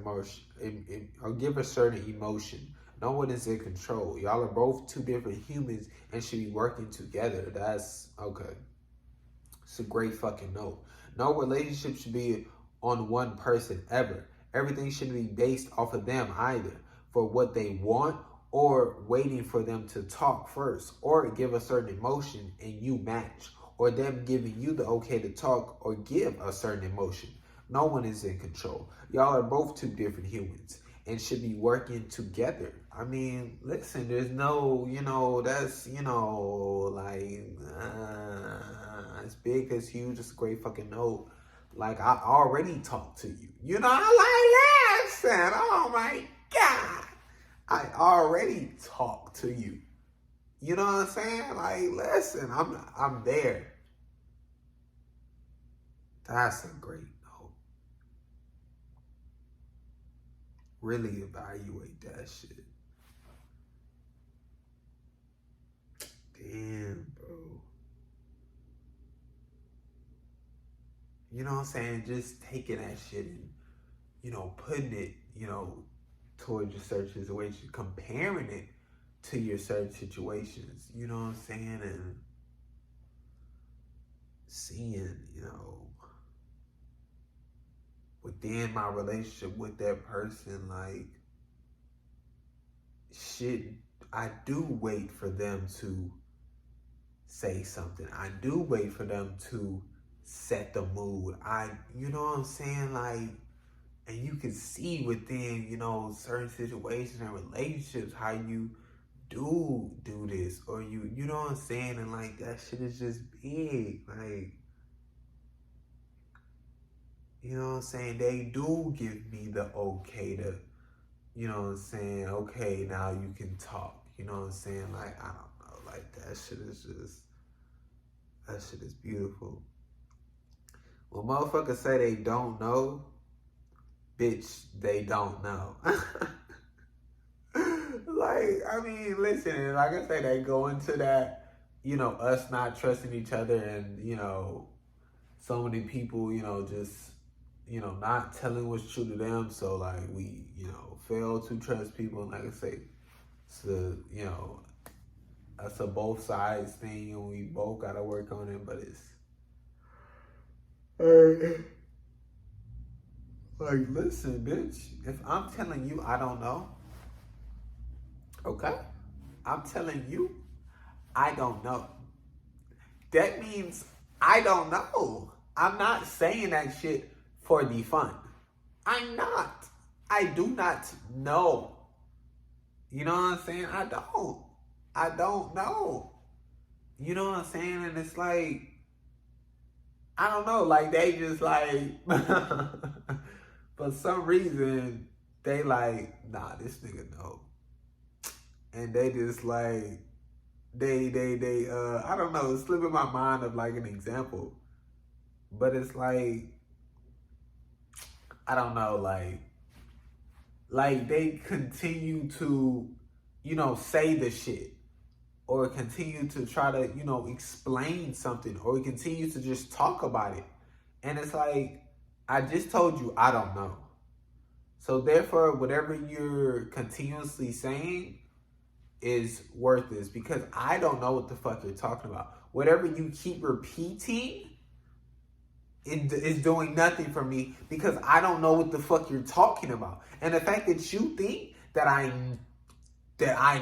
emotion, No one is in control. Y'all are both two different humans and should be working together. That's okay. It's a great fucking note. No relationship should be on one person ever. Everything shouldn't be based off of them either, for what they want, or waiting for them to talk first or give a certain emotion and you match, or them giving you the okay to talk or give a certain emotion. No one is in control. Y'all are both two different humans and should be working together. I mean, listen, there's no, that's, like, it's big, it's huge, it's a great fucking note. Like, I already talked to you. I like, listen, oh my God. I already talked to you. You know what I'm saying? Like, listen, I'm there. That's a great note. Really evaluate that shit. Damn, bro. You know what I'm saying? Just taking that shit and, putting it, towards your certain situation, comparing it to your certain situations, you know what I'm saying? And seeing, within my relationship with that person, like, shit, I do wait for them to say something. I do wait for them to set the mood. You know what I'm saying? Like, and you can see within, certain situations and relationships how you do this, or you know what I'm saying? And like, that shit is just big. Like, you know what I'm saying? They do give me the okay to, you know what I'm saying? Okay, now you can talk. You know what I'm saying? Like, I don't know. Like, that shit is beautiful. When motherfuckers say they don't know, bitch, they don't know. Like, I mean, listen, like I say, they go into that, us not trusting each other and, so many people, just, not telling what's true to them. So, like, we, fail to trust people. And like I say, it's a, that's a both sides thing, and we both got to work on it, but it's, like, listen, bitch, if I'm telling you I don't know, okay? I'm telling you I don't know. That means I don't know. I'm not saying that shit for the fun. I'm not. I do not know. You know what I'm saying? I don't know. You know what I'm saying? And it's like, I don't know. Like, they just like, for some reason, they like, nah, this nigga know. And they just like, they I don't know, it's slipping my mind of like an example. But it's like, I don't know, like they continue to, say the shit, or continue to try to, explain something, or continue to just talk about it. And it's like, I just told you I don't know. So therefore, whatever you're continuously saying is worthless, because I don't know what the fuck you're talking about. Whatever you keep repeating, it is doing nothing for me, because I don't know what the fuck you're talking about. And the fact that you think that I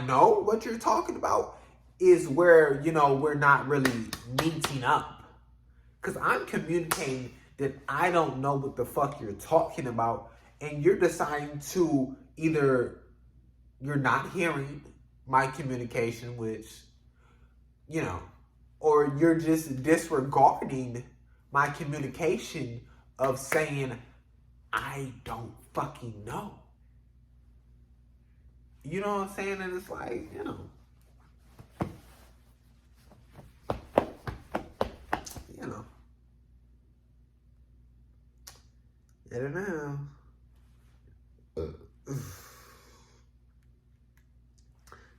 know what you're talking about is where, we're not really meeting up. Because I'm communicating that I don't know what the fuck you're talking about, and you're deciding to either you're not hearing my communication, which, or you're just disregarding my communication of saying, I don't fucking know. You know what I'm saying? And it's like, I don't know.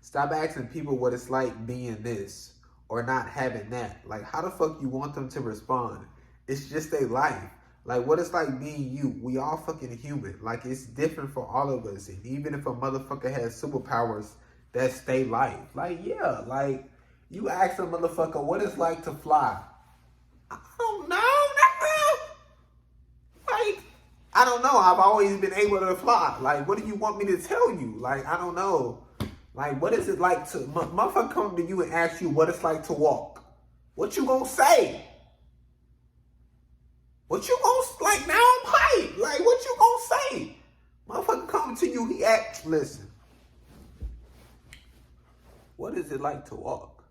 Stop asking people what it's like being this or not having that. Like, how the fuck you want them to respond? It's just their life. Like, what it's like being you. We all fucking human. Like, it's different for all of us. And even if a motherfucker has superpowers, that's they life. Like, yeah, like, you ask a motherfucker what it's like to fly. I don't know, nigga. Like, I don't know. I've always been able to fly. Like, what do you want me to tell you? Like, I don't know. Like, what is it like to... Motherfucker come to you and ask you what it's like to walk. What you gonna say? What you gonna... Like, now I'm hyped. Like, what you gonna say? Motherfucker come to you, he asks... Listen. What is it like to walk?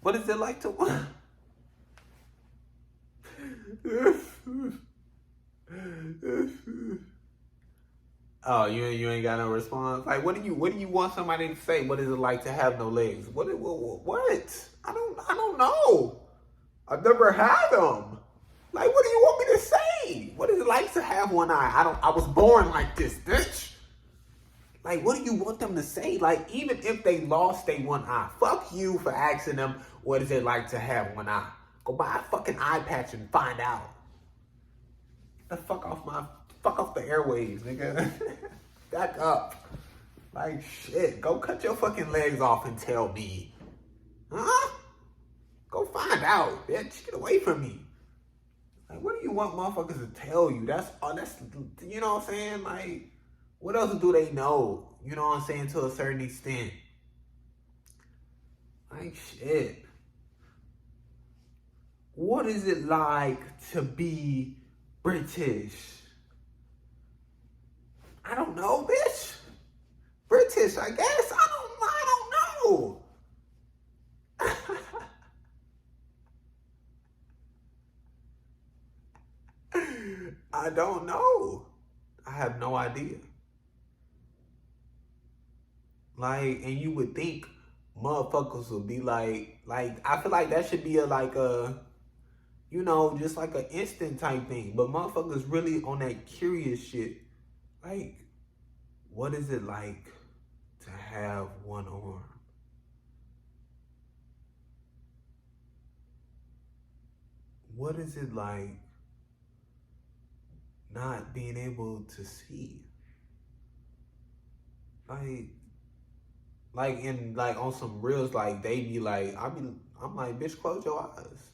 What is it like to walk? Oh, you ain't got no response. Like, what do you want somebody to say? What is it like to have no legs? What? I don't know. I've never had them. Like, what do you want me to say? What is it like to have one eye? I was born like this, bitch. Like, what do you want them to say? Like, even if they lost their one eye, fuck you for asking them what is it like to have one eye. Go buy a fucking eye patch and find out. Fuck off the airwaves, nigga. Back up. Like, shit. Go cut your fucking legs off and tell me. Huh? Go find out, bitch. Get away from me. Like, what do you want motherfuckers to tell you? That's, you know what I'm saying? Like, what else do they know? You know what I'm saying? To a certain extent. Like, shit. What is it like to be British? I don't know, bitch. British, I guess. I don't know. I don't know. I have no idea. Like, and you would think motherfuckers would be like, I feel like that should be you know, just like an instant type thing. But motherfuckers really on that curious shit. Like, what is it like to have one arm? What is it like not being able to see? Like in like on some reels, like they be like, I'm like, bitch, close your eyes.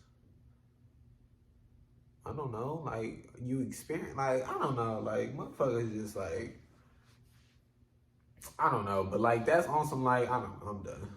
I don't know, like you experience, like I don't know, like motherfuckers just like, I don't know, but like that's on some like, I don't know, I'm done.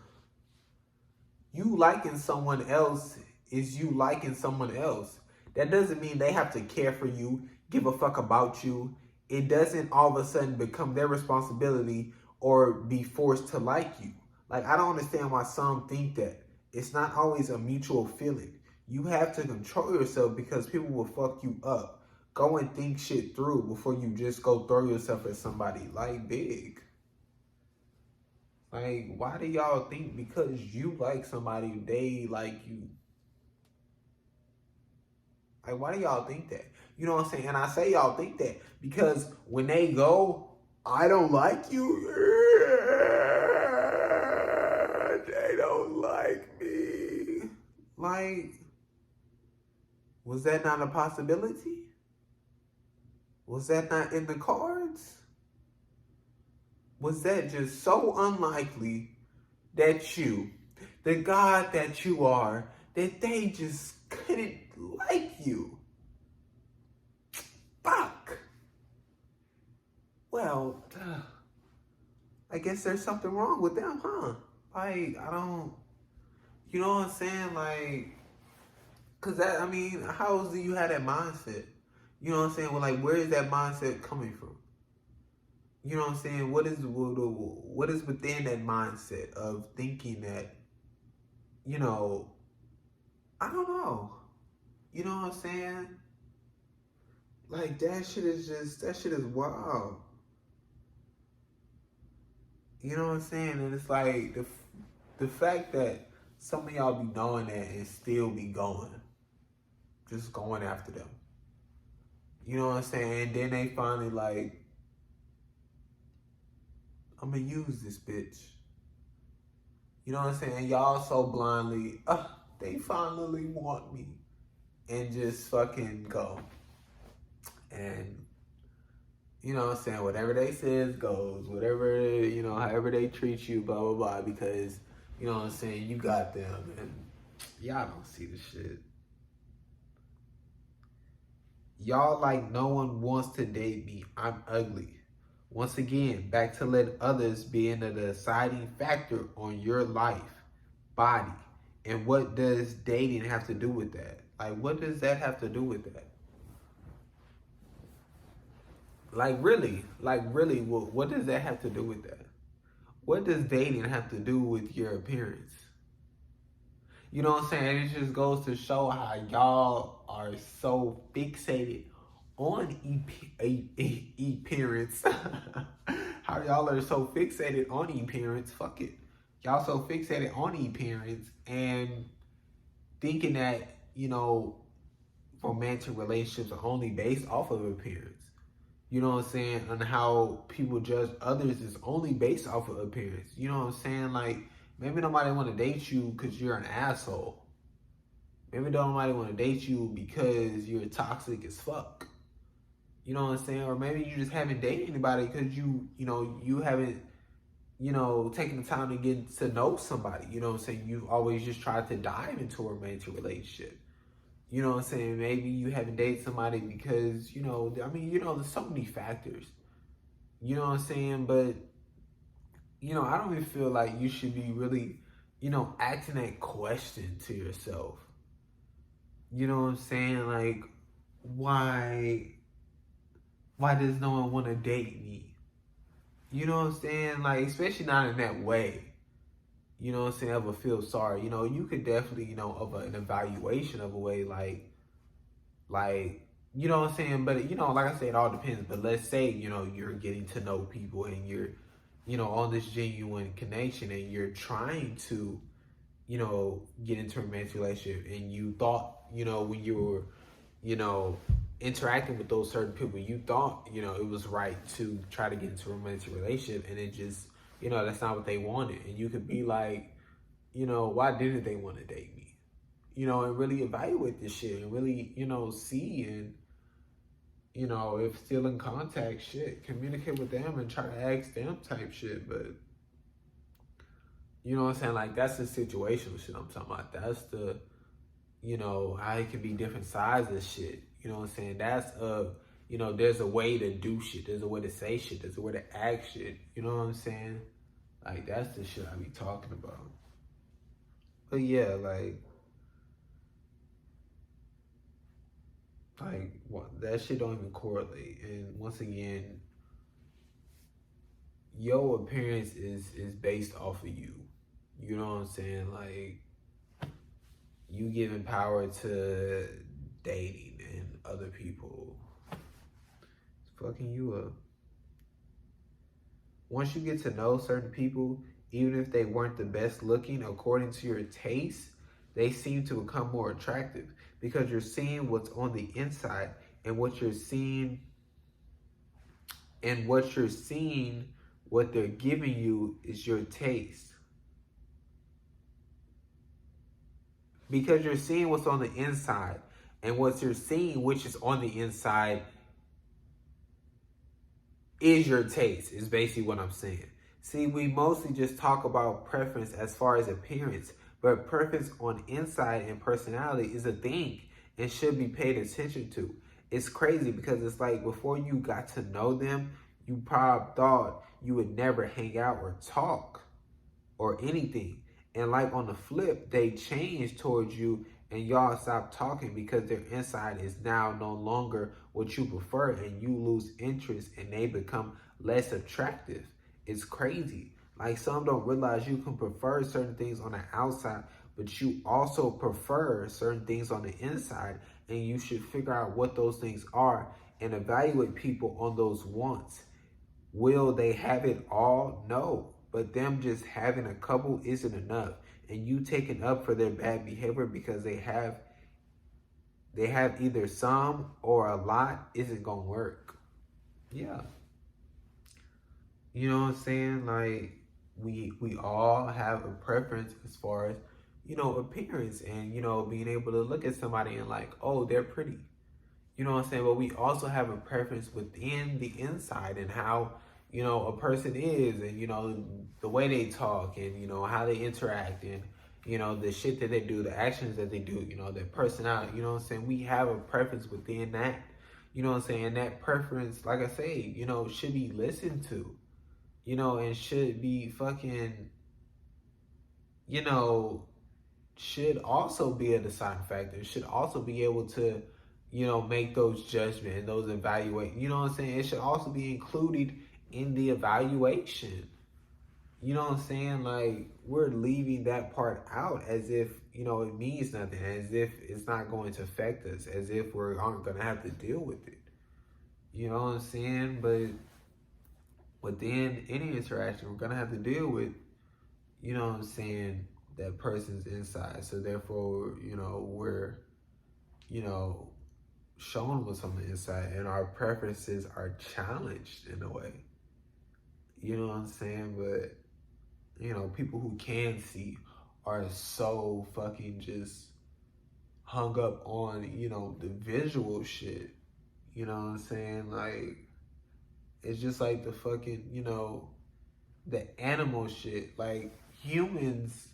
You liking someone else is you liking someone else. That doesn't mean they have to care for you, give a fuck about you. It doesn't all of a sudden become their responsibility or be forced to like you. Like, I don't understand why some think that. It's not always a mutual feeling. You have to control yourself because people will fuck you up. Go and think shit through before you just go throw yourself at somebody like big. Like, why do y'all think because you like somebody, they like you? Like, why do y'all think that? You know what I'm saying? And I say y'all think that because when they go, I don't like you. They don't like me. Like, was that not a possibility? Was that not in the cards? Was that just so unlikely that you, the God that you are, that they just couldn't like you? Fuck. Well, I guess there's something wrong with them, huh? Like, I don't, you know what I'm saying? Like, cause that, I mean, how do you have that mindset? You know what I'm saying? Well, like, where is that mindset coming from? You know what I'm saying? What is within that mindset of thinking that, you know, I don't know. You know what I'm saying? Like, that shit is wild. You know what I'm saying? And it's like, the fact that some of y'all be doing that and still be going. Just going after them. You know what I'm saying? And then they finally like, I'm gonna use this bitch. You know what I'm saying? Y'all so blindly, they finally want me. And just fucking go. And, you know what I'm saying? Whatever they says goes. Whatever, however they treat you, blah, blah, blah. Because, you know what I'm saying? You got them. And y'all don't see the shit. Y'all like no one wants to date me. I'm ugly. Once again, back to let others be in the deciding factor on your life, body. And what does dating have to do with that? Like, what does that have to do with that? Like, really, what does that have to do with that? What does dating have to do with your appearance? You know what I'm saying? It just goes to show how y'all are so fixated on appearance. How y'all are so fixated on appearance. Fuck it. Y'all so fixated on appearance and thinking that, romantic relationships are only based off of appearance. You know what I'm saying? And how people judge others is only based off of appearance. You know what I'm saying? Like, maybe nobody want to date you because you're an asshole. Maybe nobody want to date you because you're toxic as fuck. You know what I'm saying? Or maybe you just haven't dated anybody because you haven't, taken the time to get to know somebody. You know what I'm saying? You've always just tried to dive into a romantic relationship. You know what I'm saying? Maybe you haven't dated somebody because, there's so many factors. You know what I'm saying? But, I don't even feel like you should be really, asking that question to yourself. You know what I'm saying? Like, why does no one want to date me? You know what I'm saying? Like, especially not in that way. You know what I'm saying? Ever feel sorry. You could definitely, of an evaluation of a way, you know what I'm saying? But, like I said, it all depends. But let's say, you're getting to know people and you're, on this genuine connection and you're trying to, get into a romantic relationship and you thought, when you were, interacting with those certain people, you thought, it was right to try to get into a romantic relationship and it just, that's not what they wanted. And you could be like, why didn't they want to date me? And really evaluate this shit and really, see and, if still in contact, shit, communicate with them and try to ask them type shit. But, you know what I'm saying? Like, that's the situational shit I'm talking about. That's the, how it can be different sides of shit. You know what I'm saying? That's there's a way to do shit. There's a way to say shit. There's a way to act shit. You know what I'm saying? Like, that's the shit I be talking about. But yeah, like that shit don't even correlate. And once again, your appearance is based off of you. You know what I'm saying? Like, you giving power to dating and other people. It's fucking you up. Once you get to know certain people, even if they weren't the best looking according to your taste, they seem to become more attractive because you're seeing what's on the inside, and what you're seeing, what they're giving you is your taste. Because you're seeing what's on the inside, and what you're seeing, which is on the inside, is your taste, is basically what I'm saying. See, we mostly just talk about preference as far as appearance, but preference on inside and personality is a thing and should be paid attention to. It's crazy because it's like before you got to know them, you probably thought you would never hang out or talk or anything. And like on the flip, they change towards you and y'all stop talking because their inside is now no longer what you prefer, and you lose interest and they become less attractive. It's crazy. Like, some don't realize you can prefer certain things on the outside, but you also prefer certain things on the inside, and you should figure out what those things are and evaluate people on those wants. Will they have it all? No. But them just having a couple isn't enough. And you taking up for their bad behavior because they have they have either some or a lot isn't gonna work. Yeah. You know what I'm saying? Like we all have a preference as far as, appearance and, being able to look at somebody and like, oh, they're pretty. You know what I'm saying? But we also have a preference within the inside and how, a person is and, the way they talk and, how they interact and, the shit that they do, the actions that they do, their personality, you know what I'm saying? We have a preference within that, you know what I'm saying? That preference, like I say, should be listened to, and should be fucking, should also be a deciding factor, should also be able to, make those judgments and those evaluate, you know what I'm saying? It should also be included in the evaluation. You know what I'm saying? Like, we're leaving that part out as if, it means nothing, as if it's not going to affect us, as if we aren't going to have to deal with it. You know what I'm saying? But within any interaction, we're going to have to deal with, you know what I'm saying, that person's inside. So therefore, we're, shown what's on the inside and our preferences are challenged in a way. You know what I'm saying? But, people who can see are so fucking just hung up on, the visual shit. You know what I'm saying? Like, it's just like the fucking, the animal shit. Like, humans,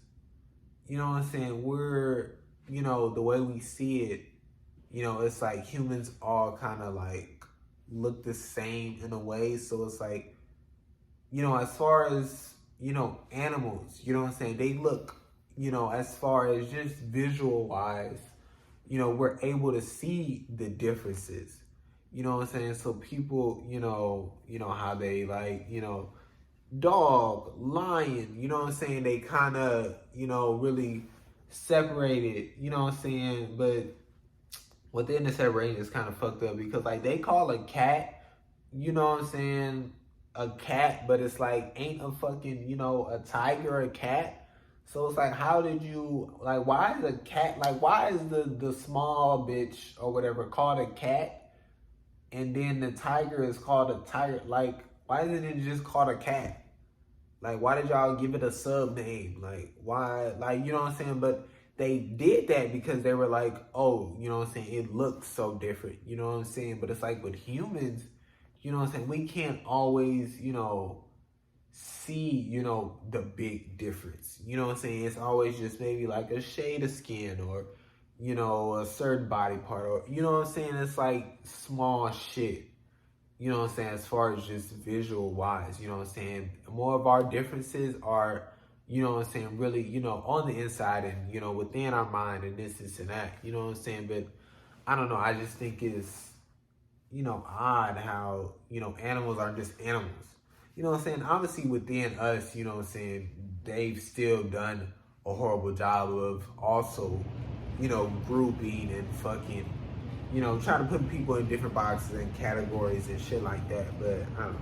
you know what I'm saying? We're, the way we see it, it's like humans all kind of like look the same in a way. So it's like, as far as, animals, you know what I'm saying? They look, as far as just visual wise, we're able to see the differences. You know what I'm saying? So people, how they like, dog, lion, you know what I'm saying? They kind of, really separated, you know what I'm saying? But within the separation is kind of fucked up because like they call a cat, you know what I'm saying, a cat, but it's like ain't a fucking, a tiger a cat. So it's like, how did you, like, why is a cat, like, why is the small bitch or whatever called a cat and then the tiger is called a tiger? Like, why isn't it just called a cat? Like, why did y'all give it a sub name? Like, why, like, you know what I'm saying? But they did that because they were like, oh, you know what I'm saying? It looks so different, you know what I'm saying? But it's like with humans, you know what I'm saying? We can't always, see, the big difference. You know what I'm saying? It's always just maybe like a shade of skin or, a certain body part or, you know what I'm saying? It's like small shit. You know what I'm saying? As far as just visual wise, you know what I'm saying? More of our differences are, you know what I'm saying, really, on the inside and, within our mind and this and that, you know what I'm saying? But I don't know. I just think it's, odd how, animals are just animals. You know what I'm saying? Obviously within us, you know what I'm saying, they've still done a horrible job of also, grouping and fucking, trying to put people in different boxes and categories and shit like that. But I don't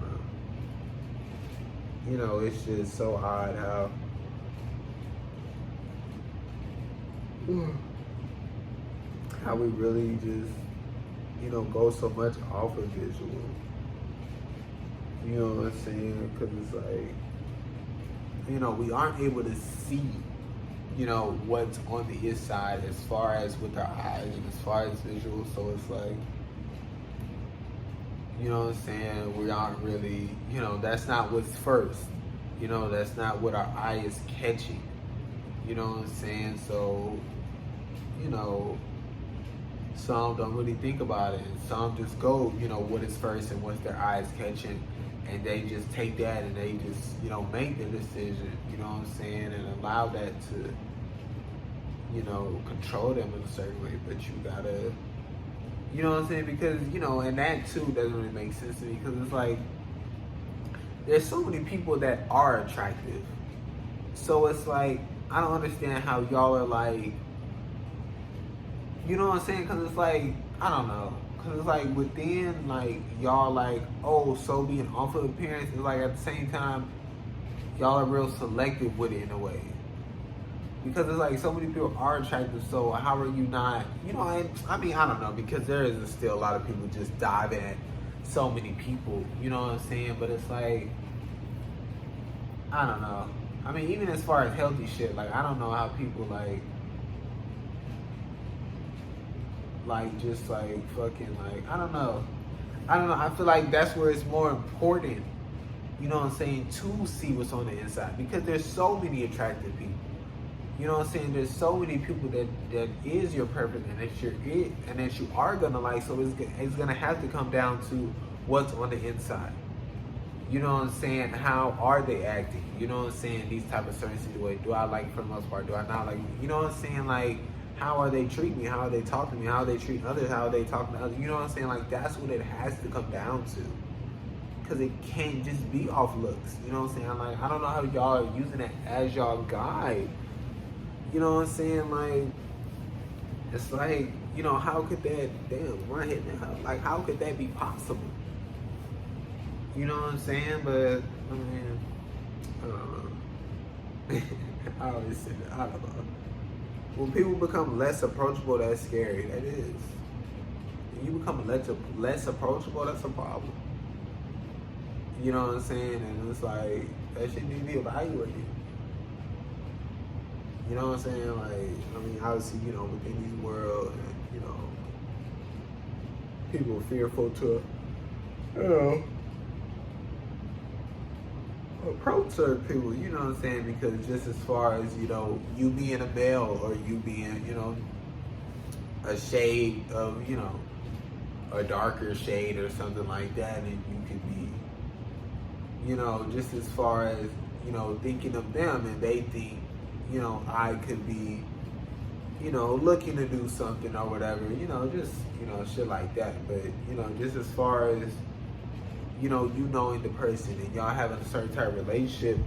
know. It's just so odd how we really just, go so much off of visual. You know what I'm saying? Because it's like, we aren't able to see, what's on the inside as far as with our eyes and as far as visual. So it's like, you know what I'm saying? We aren't really, that's not what's first. That's not what our eye is catching. You know what I'm saying? So, some don't really think about it. And some just go, what is first and what's their eyes catching. And they just take that and they just, make the decision, you know what I'm saying? And allow that to, control them in a certain way. But you gotta, you know what I'm saying? Because, and that too doesn't really make sense to me. Because it's like, there's so many people that are attractive. So it's like, I don't understand how y'all are like, you know what I'm saying? Because it's like, I don't know. Because it's like within, like, y'all like, oh, so being off of appearance, it's like at the same time, y'all are real selective with it in a way. Because it's like so many people are attractive, so how are you not, I mean, I don't know, because there is still a lot of people just diving at so many people, you know what I'm saying? But it's like, I don't know. I mean, even as far as healthy shit, like, I don't know how people, just, like, fucking, like, I don't know. I feel like that's where it's more important, you know what I'm saying, to see what's on the inside. Because there's so many attractive people. You know what I'm saying? There's so many people that is your perfect and that you're it and that you are gonna like. So it's gonna have to come down to what's on the inside. You know what I'm saying? How are they acting? You know what I'm saying? These type of certain situations. Do I like for the most part? Do I not like? You know what I'm saying? Like, how are they treating me? How are they talking to me? How are they treating others? How are they talking to others? You know what I'm saying? Like, that's what it has to come down to. Because it can't just be off looks. You know what I'm saying? Like, I don't know how y'all are using it as y'all guide. You know what I'm saying? Like, it's like, how could that, damn, run hitting that? Like, how could that be possible? You know what I'm saying? But, I mean, I don't know. I always say that. I don't know. When people become less approachable, that's scary. That is. When you become less approachable, that's a problem. You know what I'm saying? And it's like, that shit need to be evaluated. You know what I'm saying? Like, I mean, obviously, within these world, and, people are fearful to, approach certain people, you know what I'm saying? Because just as far as, you being a male or you being, a shade of, a darker shade or something like that, and you could be, just as far as, thinking of them and they think, I could be, looking to do something or whatever, just, shit like that. But, just as far as, you knowing the person and y'all having a certain type of relationship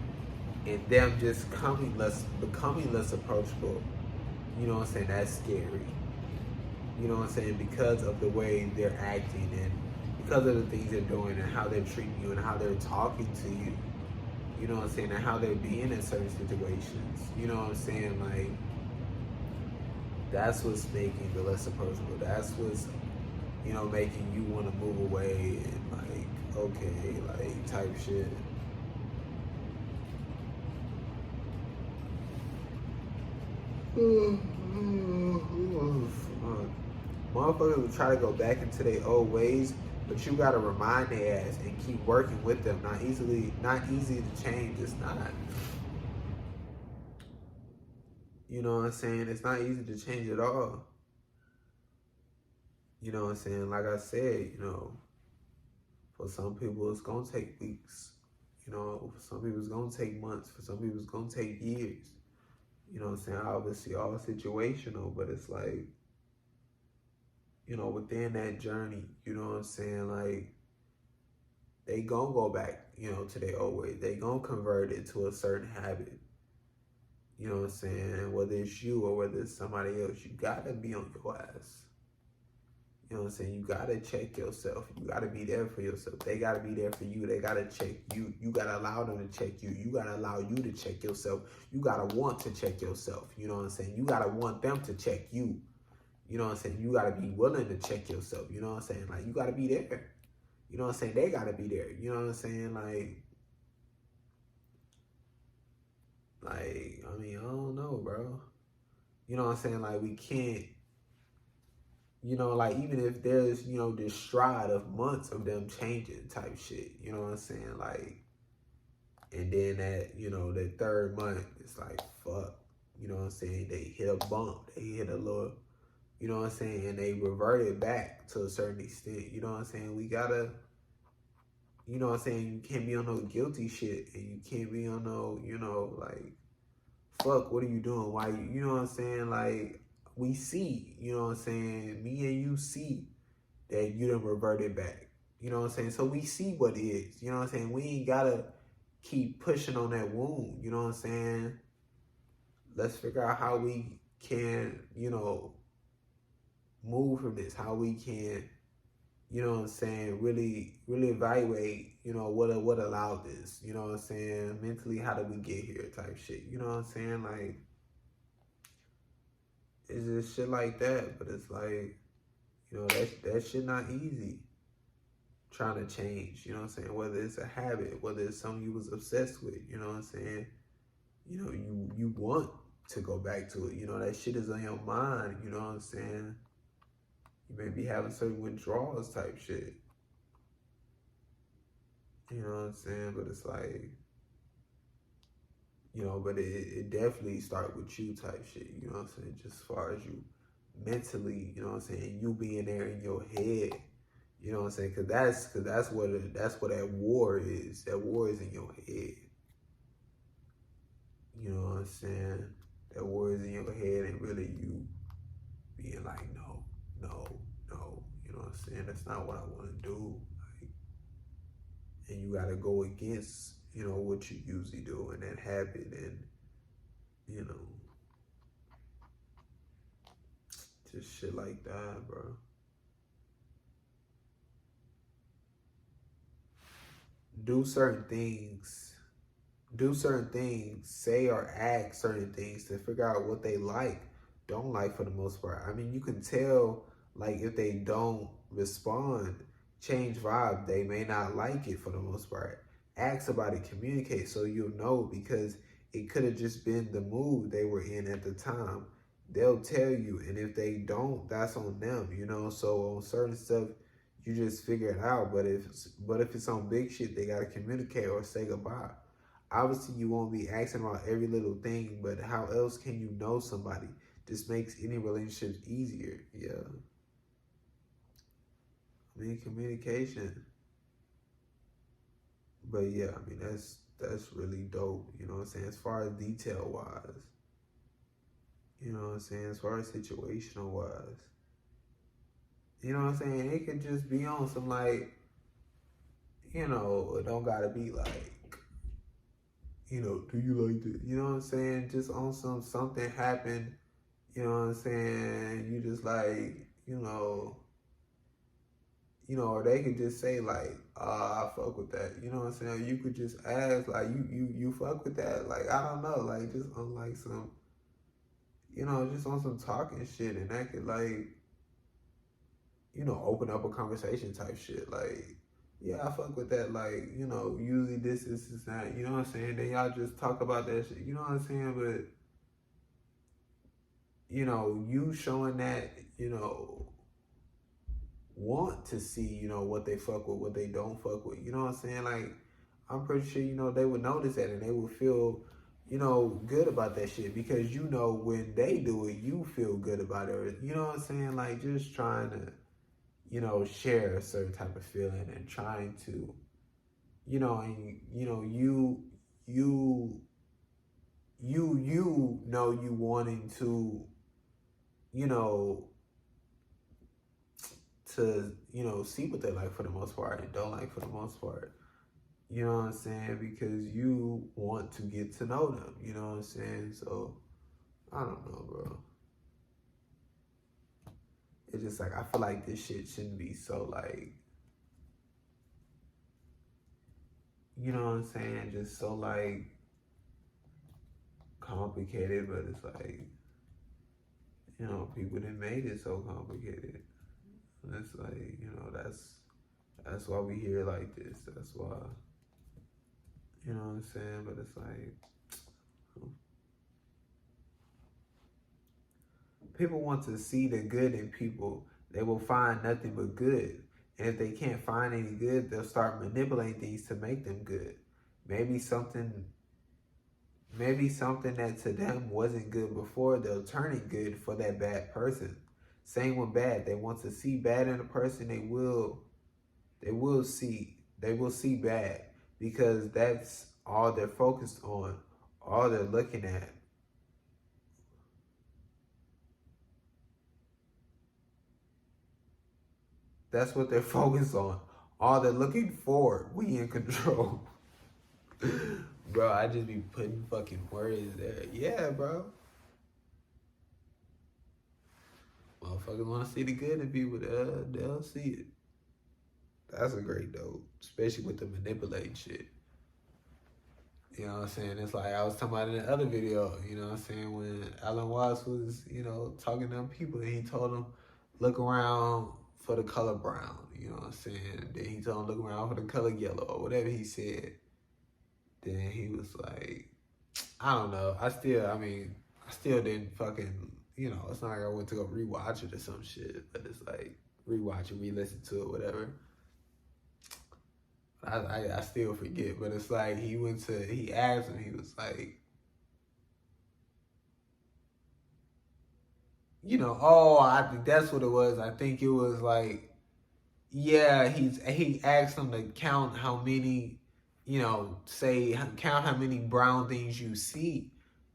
and them just becoming less approachable, you know what I'm saying, that's scary. You know what I'm saying? Because of the way they're acting and because of the things they're doing and how they're treating you and how they're talking to you. You know what I'm saying? And how they're being in certain situations. You know what I'm saying? Like, that's what's making the less approachable. That's what's, making you want to move away and like, okay, like type shit. Motherfuckers will try to go back into their old ways, but you gotta remind their ass and keep working with them. Not easy to change. It's not. You know what I'm saying? It's not easy to change at all. You know what I'm saying? Like I said, for some people it's gonna take weeks. For some people it's gonna take months. For some people it's gonna take years. You know what I'm saying? Obviously all situational, but it's like, within that journey, you know what I'm saying? Like, they gonna go back, to their old ways. They gonna convert it to a certain habit. You know what I'm saying? And whether it's you or whether it's somebody else, you gotta be on your ass. You know what I'm saying? You gotta check yourself. You gotta be there for yourself. They gotta be there for you. They gotta check you. You gotta allow them to check you. You gotta allow you to check yourself. You gotta want to check yourself. You know what I'm saying? You gotta want them to check you. You know what I'm saying? You gotta be willing to check yourself. You know what I'm saying? Like, you gotta be there. You know what I'm saying? They gotta be there. You know what I'm saying? Like, I mean, I don't know, bro. You know what I'm saying? Like, we can't, like, even if there's, this stride of months of them changing type shit, you know what I'm saying? Like, and then that third month, it's like, fuck, you know what I'm saying? They hit a bump, they hit a little, you know what I'm saying? And they reverted back to a certain extent, you know what I'm saying? We gotta, you know what I'm saying? You can't be on no guilty shit, and you can't be on no, like, fuck, what are you doing? Why you know what I'm saying? Like, we see, you know what I'm saying? Me and you see that you done reverted back. You know what I'm saying? So we see what it is. You know what I'm saying? We ain't gotta keep pushing on that wound. You know what I'm saying? Let's figure out how we can, move from this. How we can, you know what I'm saying, really, really evaluate, what allowed this. You know what I'm saying? Mentally, how did we get here type shit. You know what I'm saying? Like, it's just shit like that. But it's like, you know, that shit not easy. Trying to change, you know what I'm saying? Whether it's a habit, whether it's something you was obsessed with, you know what I'm saying? You know, you want to go back to it. You know, that shit is on your mind, you know what I'm saying? You may be having certain withdrawals type shit. You know what I'm saying? But it's like, you know, but it definitely start with you type shit, you know what I'm saying? Just as far as you mentally, you know what I'm saying? You being there in your head, you know what I'm saying? Cause that's what that war is. That war is in your head. You know what I'm saying? That war is in your head, and really you being like, no, no, no. You know what I'm saying? That's not what I want to do. Like, and you got to go against, you know, what you usually do and that habit, and you know, just shit like that, bro. Do certain things. Do certain things, say or act certain things to figure out what they like, don't like for the most part. I mean, you can tell, like, if they don't respond, change vibe, they may not like it for the most part. Ask about it, communicate so you'll know, because it could have just been the mood they were in at the time. They'll tell you, and if they don't, that's on them, you know? So on certain stuff, you just figure it out. But if it's on big shit, they gotta communicate or say goodbye. Obviously, you won't be asking about every little thing, but how else can you know somebody? This makes any relationship easier. Yeah. I mean, communication. But yeah, I mean, that's really dope. You know what I'm saying? As far as detail wise, you know what I'm saying? As far as situational wise, you know what I'm saying? It could just be on some, like, you know, it don't gotta be like, you know, do you like this? You know what I'm saying? Just on something happened, you know what I'm saying? You just like, or they could just say like, I fuck with that. You know what I'm saying? You could just ask like, you fuck with that? Like, I don't know, like just on like some, just on some talking shit, and that could like, open up a conversation type shit. Like, yeah, I fuck with that. Like, usually this is that. You know what I'm saying? Then y'all just talk about that shit. You know what I'm saying? But you showing that, want to see, what they fuck with, what they don't fuck with. You know what I'm saying? Like, I'm pretty sure, they would notice that and they would feel, good about that shit, because when they do it, you feel good about it. You know what I'm saying? Like, just trying to, share a certain type of feeling, and trying to, and you wanting to, you know, see what they like for the most part and don't like for the most part. You know what I'm saying? Because you want to get to know them. You know what I'm saying? So, I don't know, bro. It's just like, I feel like this shit shouldn't be so like, you know what I'm saying? Just so like complicated, but it's like, people that made it so complicated. And it's like, that's why we hear like this. That's why, you know what I'm saying? But it's like, people want to see the good in people. They will find nothing but good. And if they can't find any good, they'll start manipulating things to make them good. Maybe something that to them wasn't good before, they'll turn it good for that bad person. Same with bad. They want to see bad in a person, they will see bad, because that's all they're focused on, all they're looking at. That's what they're focused on. All they're looking for. We in control. Bro, I just be putting fucking words there. Yeah, bro. Motherfuckers want to see the good in people. They'll see it. That's a great dope. Especially with the manipulating shit. You know what I'm saying? It's like I was talking about in the other video, you know what I'm saying, when Alan Watts was, you know, talking to them people, and he told them, look around for the color brown, you know what I'm saying? Then he told them, look around for the color yellow, or whatever he said. Then he was like, I don't know. I still didn't fucking, you know, it's not like I went to go rewatch it or some shit, but it's like, rewatch it, re-listen to it, whatever. I still forget, but it's like he asked him, he was like, you know, oh, I think that's what it was. I think it was like, yeah, he asked him to count how many, you know, count how many brown things you see,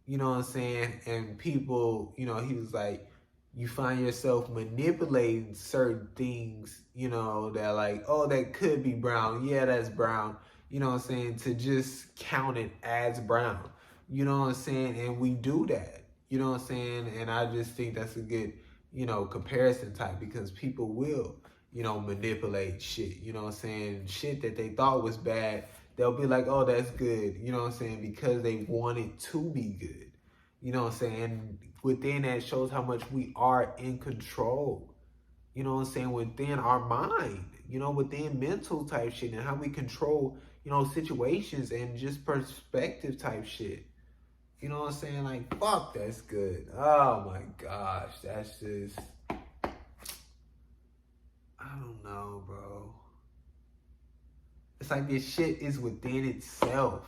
you know what I'm saying? And people, you know, he was like, you find yourself manipulating certain things, you know, that like, oh, that could be brown. Yeah, that's brown. You know what I'm saying? To just count it as brown. You know what I'm saying? And we do that. You know what I'm saying? And I just think that's a good, you know, comparison type, because people will, you know, manipulate shit. You know what I'm saying? Shit that they thought was bad, they'll be like, oh, that's good. You know what I'm saying? Because they want it to be good. You know what I'm saying? And within that shows how much we are in control. You know what I'm saying? Within our mind, you know, within mental type shit, and how we control, you know, situations and just perspective type shit. You know what I'm saying? Like, fuck, that's good. Oh my gosh, that's just, I don't know, bro. It's like this shit is within itself.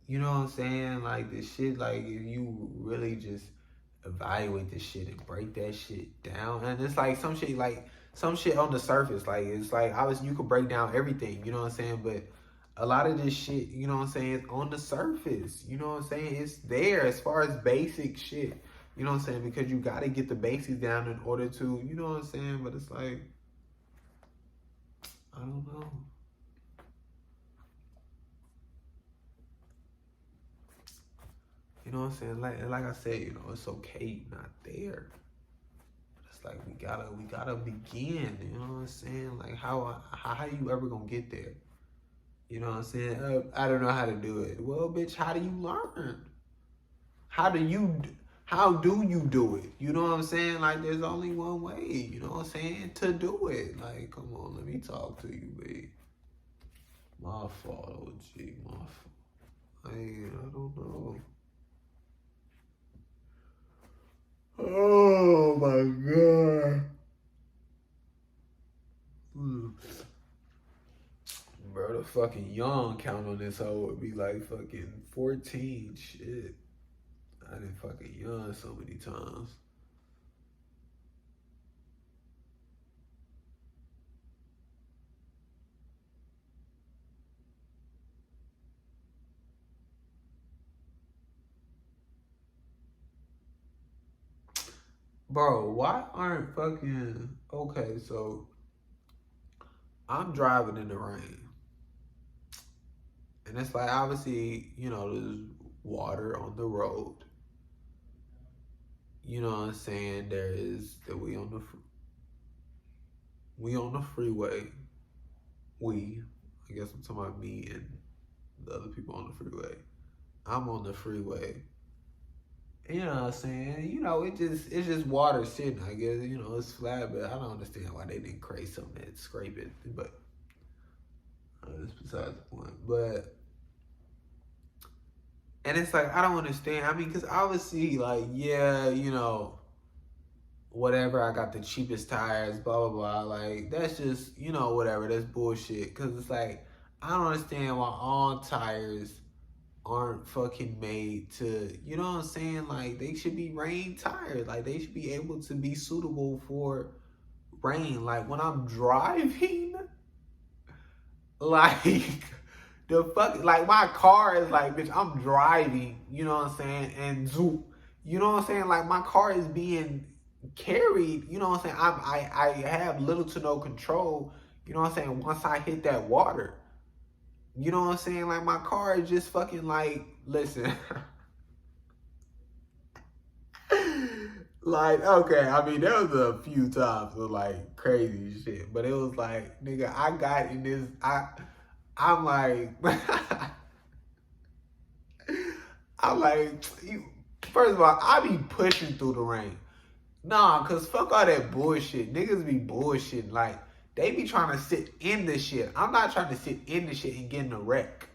You know what I'm saying? Like, this shit, like, if you really just evaluate this shit and break that shit down, and it's like some shit on the surface, like, it's like, obviously, you could break down everything, you know what I'm saying? But a lot of this shit, you know what I'm saying, is on the surface, you know what I'm saying? It's there as far as basic shit, you know what I'm saying? Because you got to get the basics down in order to, you know what I'm saying? But it's like, I don't know. You know what I'm saying? Like I said, you know, it's okay you're not there. It's like we gotta begin. You know what I'm saying? Like how you ever gonna get there? You know what I'm saying? I don't know how to do it. Well, bitch, how do you learn? How do you do it? You know what I'm saying? Like, there's only one way. You know what I'm saying? To do it. Like, come on, let me talk to you, babe. My fault, OG. My fault. I don't know. Oh my god. Bro, the fucking young count on this hoe would be like fucking 14. Shit. I done fucking young so many times. Bro, why aren't fucking, okay, so I'm driving in the rain. And it's like, obviously, you know, there's water on the road. You know what I'm saying? We on the freeway. I guess I'm talking about me and the other people on the freeway. I'm on the freeway. You know what I'm saying? You know, it's just water sitting, I guess. You know, it's flat, but I don't understand why they didn't create something that scrape it. But that's besides the point. But, and it's like, I don't understand. I mean, because obviously, like, yeah, you know, whatever, I got the cheapest tires, blah, blah, blah. Like, that's just, you know, whatever. That's bullshit. Because it's like, I don't understand why all tires aren't fucking made to, you know what I'm saying? Like, they should be rain tires. Like, they should be able to be suitable for rain. Like, when I'm driving, like, the fuck, like, my car is like, bitch, I'm driving, you know what I'm saying? And zoom, you know what I'm saying? Like, my car is being carried, you know what I'm saying? I have little to no control, you know what I'm saying? Once I hit that water. You know what I'm saying? Like, my car is just fucking like, listen. Like, okay, I mean, there was a few times of like crazy shit, but it was like, nigga, I got in this, I'm like, I'm like, first of all, I be pushing through the rain. Nah, cause fuck all that bullshit. Niggas be bullshitting. Like, they be trying to sit in the shit. I'm not trying to sit in the shit and get in a wreck.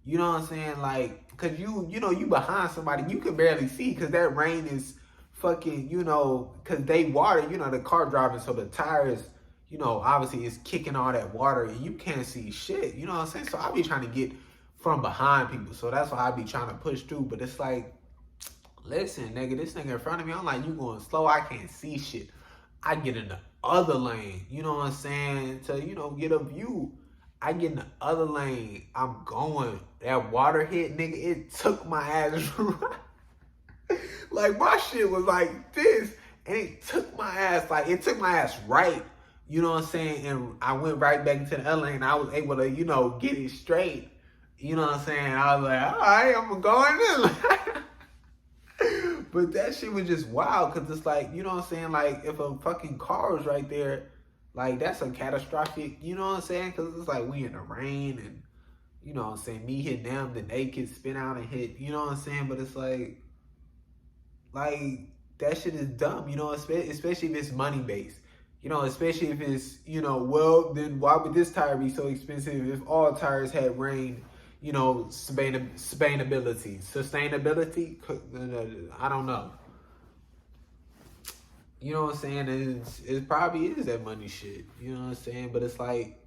You know what I'm saying? Like, cause you know, you behind somebody, you can barely see, cause that rain is fucking, you know, cause they water, you know, the car driving, so the tires, you know, obviously it's kicking all that water and you can't see shit. You know what I'm saying? So I be trying to get from behind people. So that's why I be trying to push through. But it's like, listen, nigga, this nigga in front of me, I'm like, you going slow, I can't see shit. I get in the other lane, you know what I'm saying, to, you know, get a view. I get in the other lane, I'm going. That water hit, nigga, it took my ass right. Like, my shit was like this, and it took my ass, like, it took my ass right, you know what I'm saying, and I went right back into the other lane, and I was able to, you know, get it straight, you know what I'm saying. I was like, all right, I'm going in. But that shit was just wild, because it's like, you know what I'm saying, like, if a fucking car was right there, like, that's a catastrophic, you know what I'm saying, because it's like, we in the rain, and, you know what I'm saying, me hit them, then they can spin out and hit, you know what I'm saying, but it's like, that shit is dumb, you know, especially if it's money-based, you know, especially if it's, you know, well, then why would this tire be so expensive if all tires had rain, you know, sustainability, I don't know. You know what I'm saying? It probably is that money shit. You know what I'm saying? But it's like,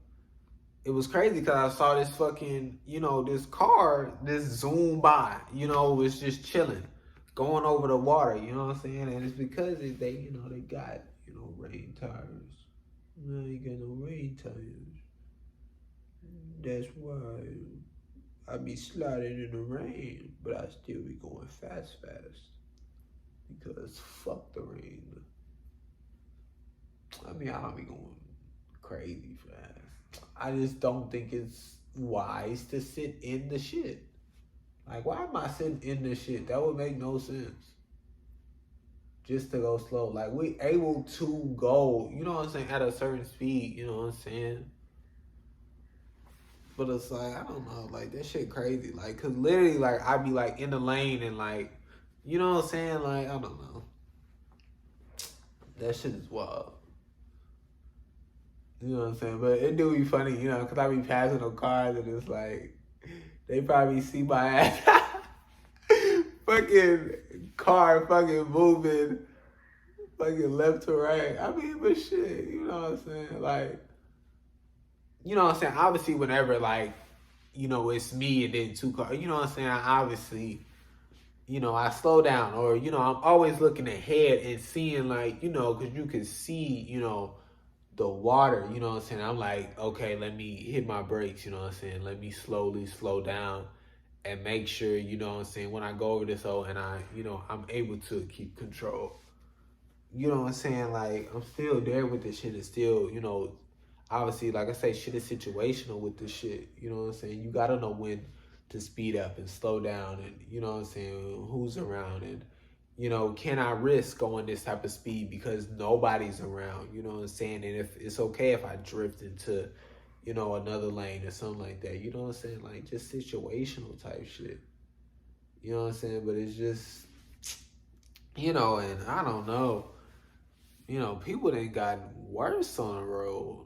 it was crazy because I saw this fucking, you know, this car, this zoom by, you know, was just chilling, going over the water, you know what I'm saying? And it's because they, you know, they got, you know, rain tires. No, you got no rain tires. That's why I be sliding in the rain, but I still be going fast. Because fuck the rain. I mean, I don't be going crazy fast. I just don't think it's wise to sit in the shit. Like, why am I sitting in the shit? That would make no sense. Just to go slow. Like, we able to go, you know what I'm saying, at a certain speed, you know what I'm saying? But it's like, I don't know, like, that shit crazy. Like, cause literally, like, I be like in the lane and like, you know what I'm saying? Like, I don't know. That shit is wild. You know what I'm saying? But it do be funny, you know, cause I be passing the cars and it's like, they probably see my ass. Fucking car fucking moving, fucking left to right. I mean, but shit, you know what I'm saying? Like, you know what I'm saying? Obviously, whenever, like, you know, it's me and then two cars, you know what I'm saying? Obviously, you know, I slow down, or, you know, I'm always looking ahead and seeing, like, you know, because you can see, you know, the water, you know what I'm saying? I'm like, okay, let me hit my brakes, you know what I'm saying? Let me slowly slow down and make sure, you know what I'm saying, when I go over this hole and I, you know, I'm able to keep control. You know what I'm saying? Like, I'm still there with this shit. It's still, you know, obviously, like I say, shit is situational with this shit. You know what I'm saying? You gotta know when to speed up and slow down, and, you know what I'm saying, who's around, and, you know, can I risk going this type of speed because nobody's around, you know what I'm saying? And if it's okay if I drift into, you know, another lane or something like that, you know what I'm saying? Like, just situational type shit. You know what I'm saying? But it's just, you know, and I don't know. You know, people done gotten worse on the road.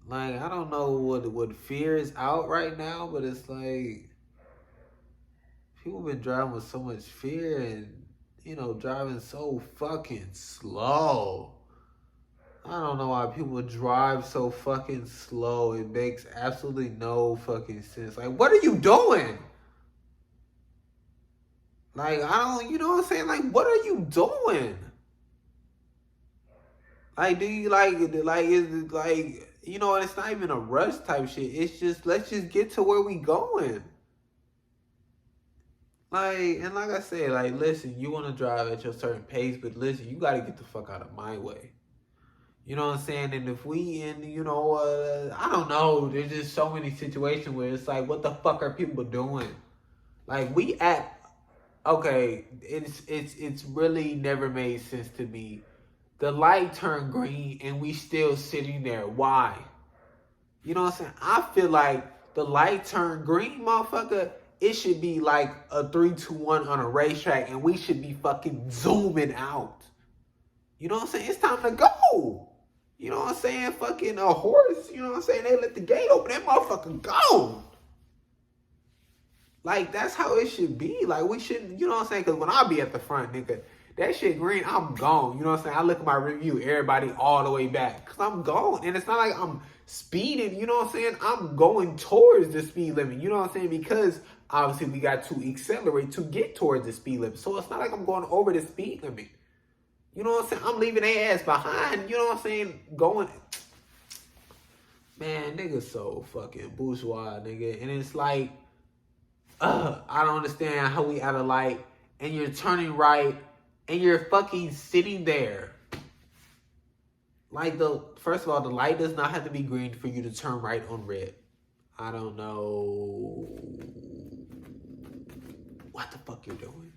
Like, I don't know what fear is out right now, but it's like, people been driving with so much fear and, you know, driving so fucking slow. I don't know why people drive so fucking slow. It makes absolutely no fucking sense. Like, what are you doing? Like, I don't, you know what I'm saying? Like, what are you doing? Like, do you like, is it like, you know, it's not even a rush type shit. It's just, let's just get to where we going. Like, and like I said, like, listen, you want to drive at your certain pace, but listen, you got to get the fuck out of my way. You know what I'm saying? And if we in, you know, I don't know, there's just so many situations where it's like, what the fuck are people doing? Like, we at, okay, it's really never made sense to me. The light turned green and we still sitting there. Why? You know what I'm saying? I feel like the light turned green, motherfucker, it should be like a 3-2-1 on a racetrack, and we should be fucking zooming out. You know what I'm saying? It's time to go. You know what I'm saying? Fucking a horse, you know what I'm saying? They let the gate open, that motherfucker gone. Like, that's how it should be. Like, we shouldn't, you know what I'm saying? Because when I be at the front, nigga, that shit green, I'm gone. You know what I'm saying? I look at my review, everybody all the way back. Because I'm gone. And it's not like I'm speeding, you know what I'm saying? I'm going towards the speed limit. You know what I'm saying? Because obviously we got to accelerate to get towards the speed limit. So it's not like I'm going over the speed limit. You know what I'm saying? I'm leaving their ass behind. You know what I'm saying? Going. Man, niggas so fucking bourgeois, nigga. And it's like, I don't understand how we at a light and you're turning right and you're fucking sitting there. Like, first of all, the light does not have to be green for you to turn right on red. I don't know what the fuck you're doing.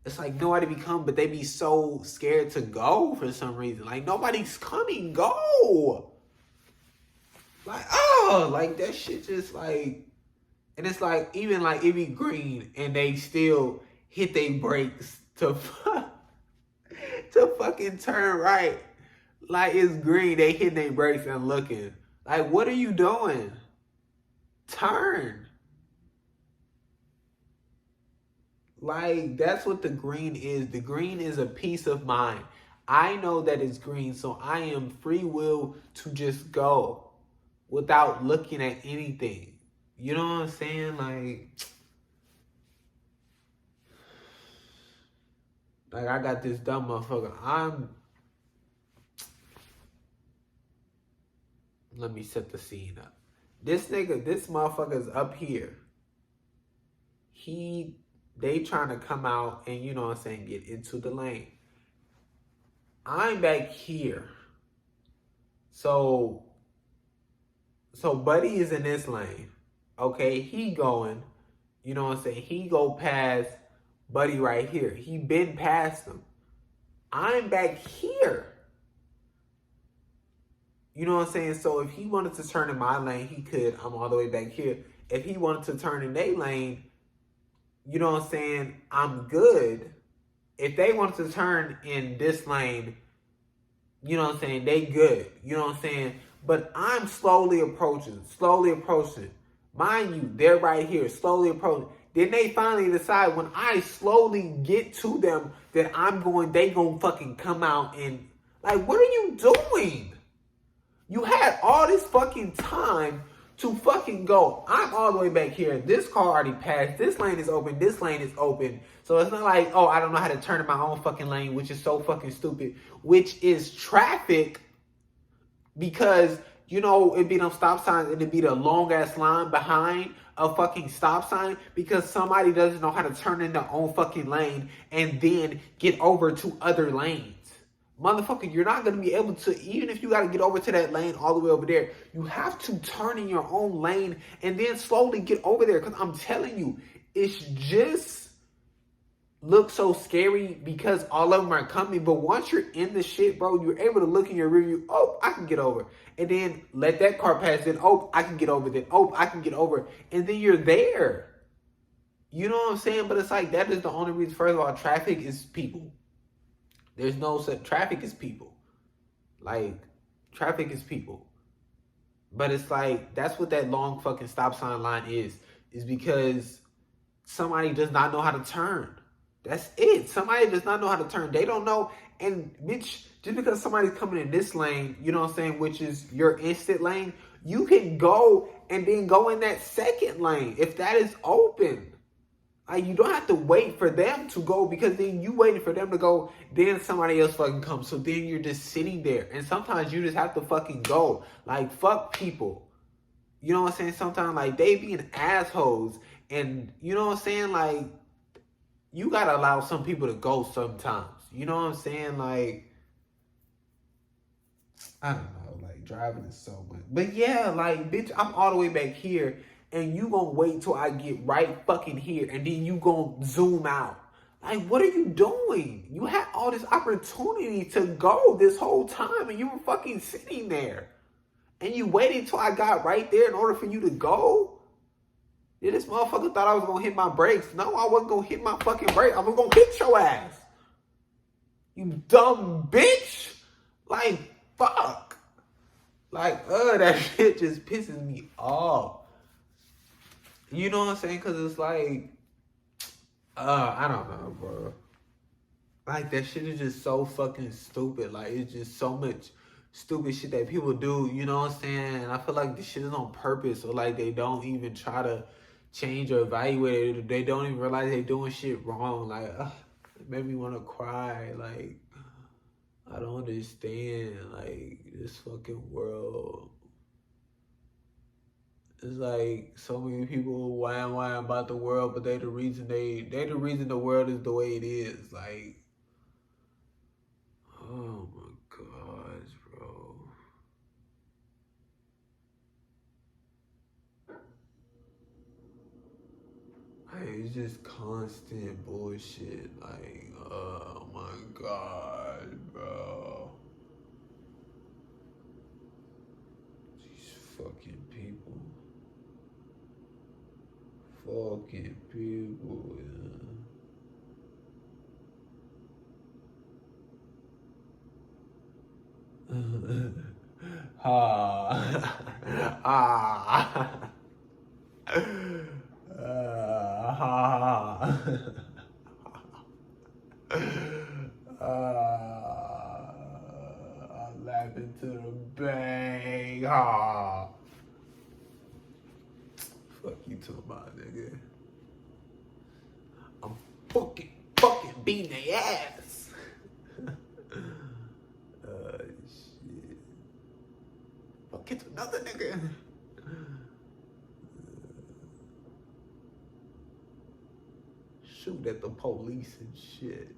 It's like nobody be coming, but they be so scared to go for some reason. Like, nobody's coming, go. Like, like that shit just like, and it's like, even like it be green and they still hit their brakes to fucking turn right. Like, it's green, they hitting their brakes and looking. Like, what are you doing? Turn. Like, that's what the green is. The green is a peace of mind. I know that it's green, so I am free will to just go without looking at anything. You know what I'm saying? Like I got this dumb motherfucker. Let me set the scene up. This motherfucker's up here. They trying to come out and, you know what I'm saying, get into the lane. I'm back here. So Buddy is in this lane. Okay, he going, you know what I'm saying? He go past Buddy right here. He been past him. I'm back here. You know what I'm saying? So if he wanted to turn in my lane, he could. I'm all the way back here. If he wanted to turn in their lane, you know what I'm saying, I'm good. If they wanted to turn in this lane, you know what I'm saying, they good. You know what I'm saying? But I'm slowly approaching. Mind you, they're right here, slowly approaching. Then they finally decide, when I slowly get to them, that they gonna fucking come out and, like, what are you doing? You had all this fucking time to fucking go. I'm all the way back here. This car already passed. This lane is open. This lane is open. So it's not like, oh, I don't know how to turn in my own fucking lane, which is so fucking stupid, which is traffic, because, you know, it'd be them stop signs and it'd be the long ass line behind a fucking stop sign because somebody doesn't know how to turn in their own fucking lane and then get over to other lanes. Motherfucker, you're not going to be able to, even if you got to get over to that lane all the way over there, you have to turn in your own lane and then slowly get over there. Because I'm telling you, it's just looks so scary because all of them are coming. But once you're in the shit, bro, you're able to look in your rearview. Oh, I can get over. And then let that car pass. Then, oh, I can get over. Then, oh, I can get over. And then you're there. You know what I'm saying? But it's like, that is the only reason. First of all, traffic is people. There's no such, traffic is people. Like, traffic is people. But it's like, that's what that long fucking stop sign line is because somebody does not know how to turn. That's it. Somebody does not know how to turn. They don't know. And bitch, just because somebody's coming in this lane, you know what I'm saying, which is your instant lane, you can go and then go in that second lane if that is open. Like, you don't have to wait for them to go, because then you waiting for them to go, then somebody else fucking comes. So then you're just sitting there. And sometimes you just have to fucking go. Like, fuck people. You know what I'm saying? Sometimes, like, they being assholes. And, you know what I'm saying? Like, you gotta allow some people to go sometimes. You know what I'm saying? Like, I don't know. Like, driving is so much. But yeah, like, bitch, I'm all the way back here. And you gonna wait till I get right fucking here, and then you gonna zoom out. Like, what are you doing? You had all this opportunity to go this whole time, and you were fucking sitting there. And you waited till I got right there in order for you to go? Yeah, this motherfucker thought I was gonna hit my brakes. No, I wasn't gonna hit my fucking brakes. I was gonna hit your ass. You dumb bitch. Like, fuck. Like, that shit just pisses me off. You know what I'm saying? Cause it's like, I don't know, bro. Like, that shit is just so fucking stupid. Like, it's just so much stupid shit that people do. You know what I'm saying? And I feel like this shit is on purpose, or like they don't even try to change or evaluate it. They don't even realize they doing shit wrong. Like, it made me want to cry. Like, I don't understand. Like, this fucking world. It's like so many people whine about the world, but they the reason the world is the way it is. Like, oh my gosh, bro. Like, it's just constant bullshit. Like, oh my god, bro. These fucking people. Fucking people, yeah. Ha. Ah. Ha. I'm laughing to the bank. Ha. Fuck you talking about, nigga. I'm fucking beating their ass. Shit. Fuck, get another nigga. Shoot at the police and shit.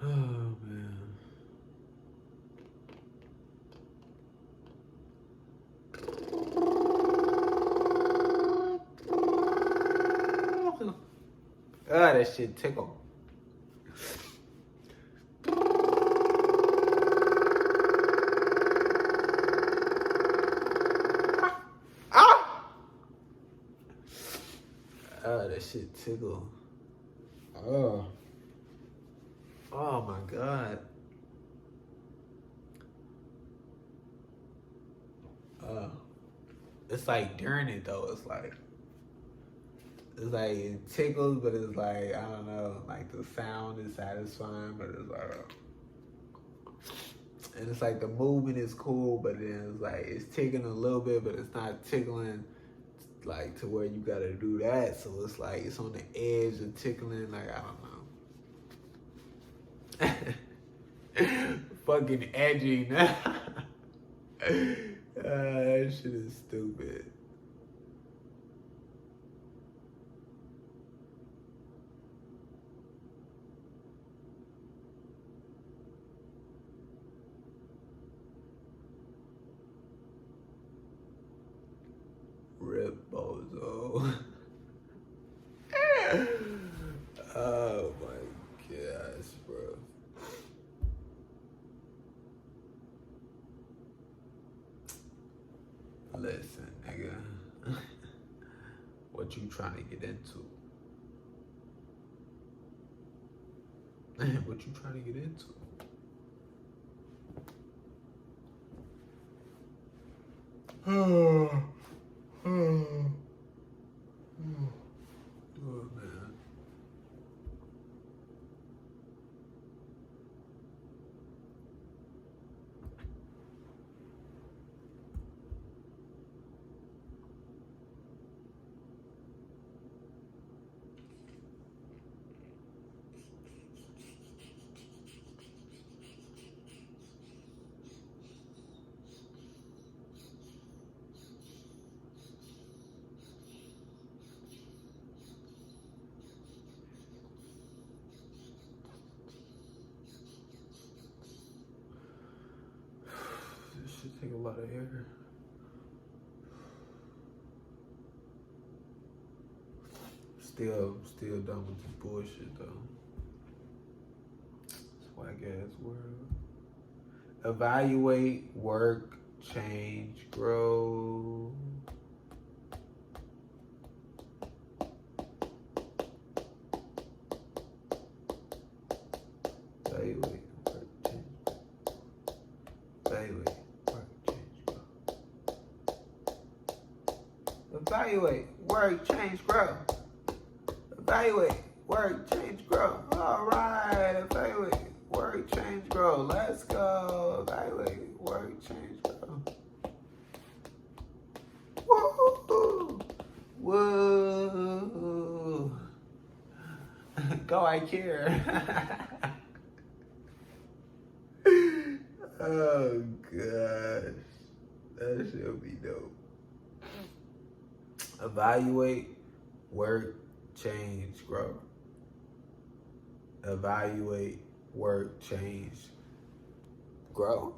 Oh, man. That shit tickle. Ah! That shit tickle. Oh. Oh my god. It's like during it though, it's like it tickles, but it's like, I don't know, like the sound is satisfying, but it's like, and it's like the movement is cool, but then it's like it's tickling a little bit, but it's not tickling like to where you gotta do that. So it's like it's on the edge of tickling, like, I don't know. Fucking edging. That shit is stupid. Rip bozo. Oh my gosh, bro. Listen, nigga. What you trying to get into? What you trying to get into? Oh, man. This should take a lot of air. Still done with this bullshit though. Swag ass world. Evaluate, work, change, grow. Evaluate, work, change. Evaluate, work, change, grow. Evaluate, work, change, grow. Evaluate, work, change, grow. All right, evaluate, work, change, grow. Let's go. Evaluate, work, change, grow. Woo! Woo! Go, I care. Oh gosh, that should be dope. Evaluate, work, change, grow. Evaluate, work, change, grow.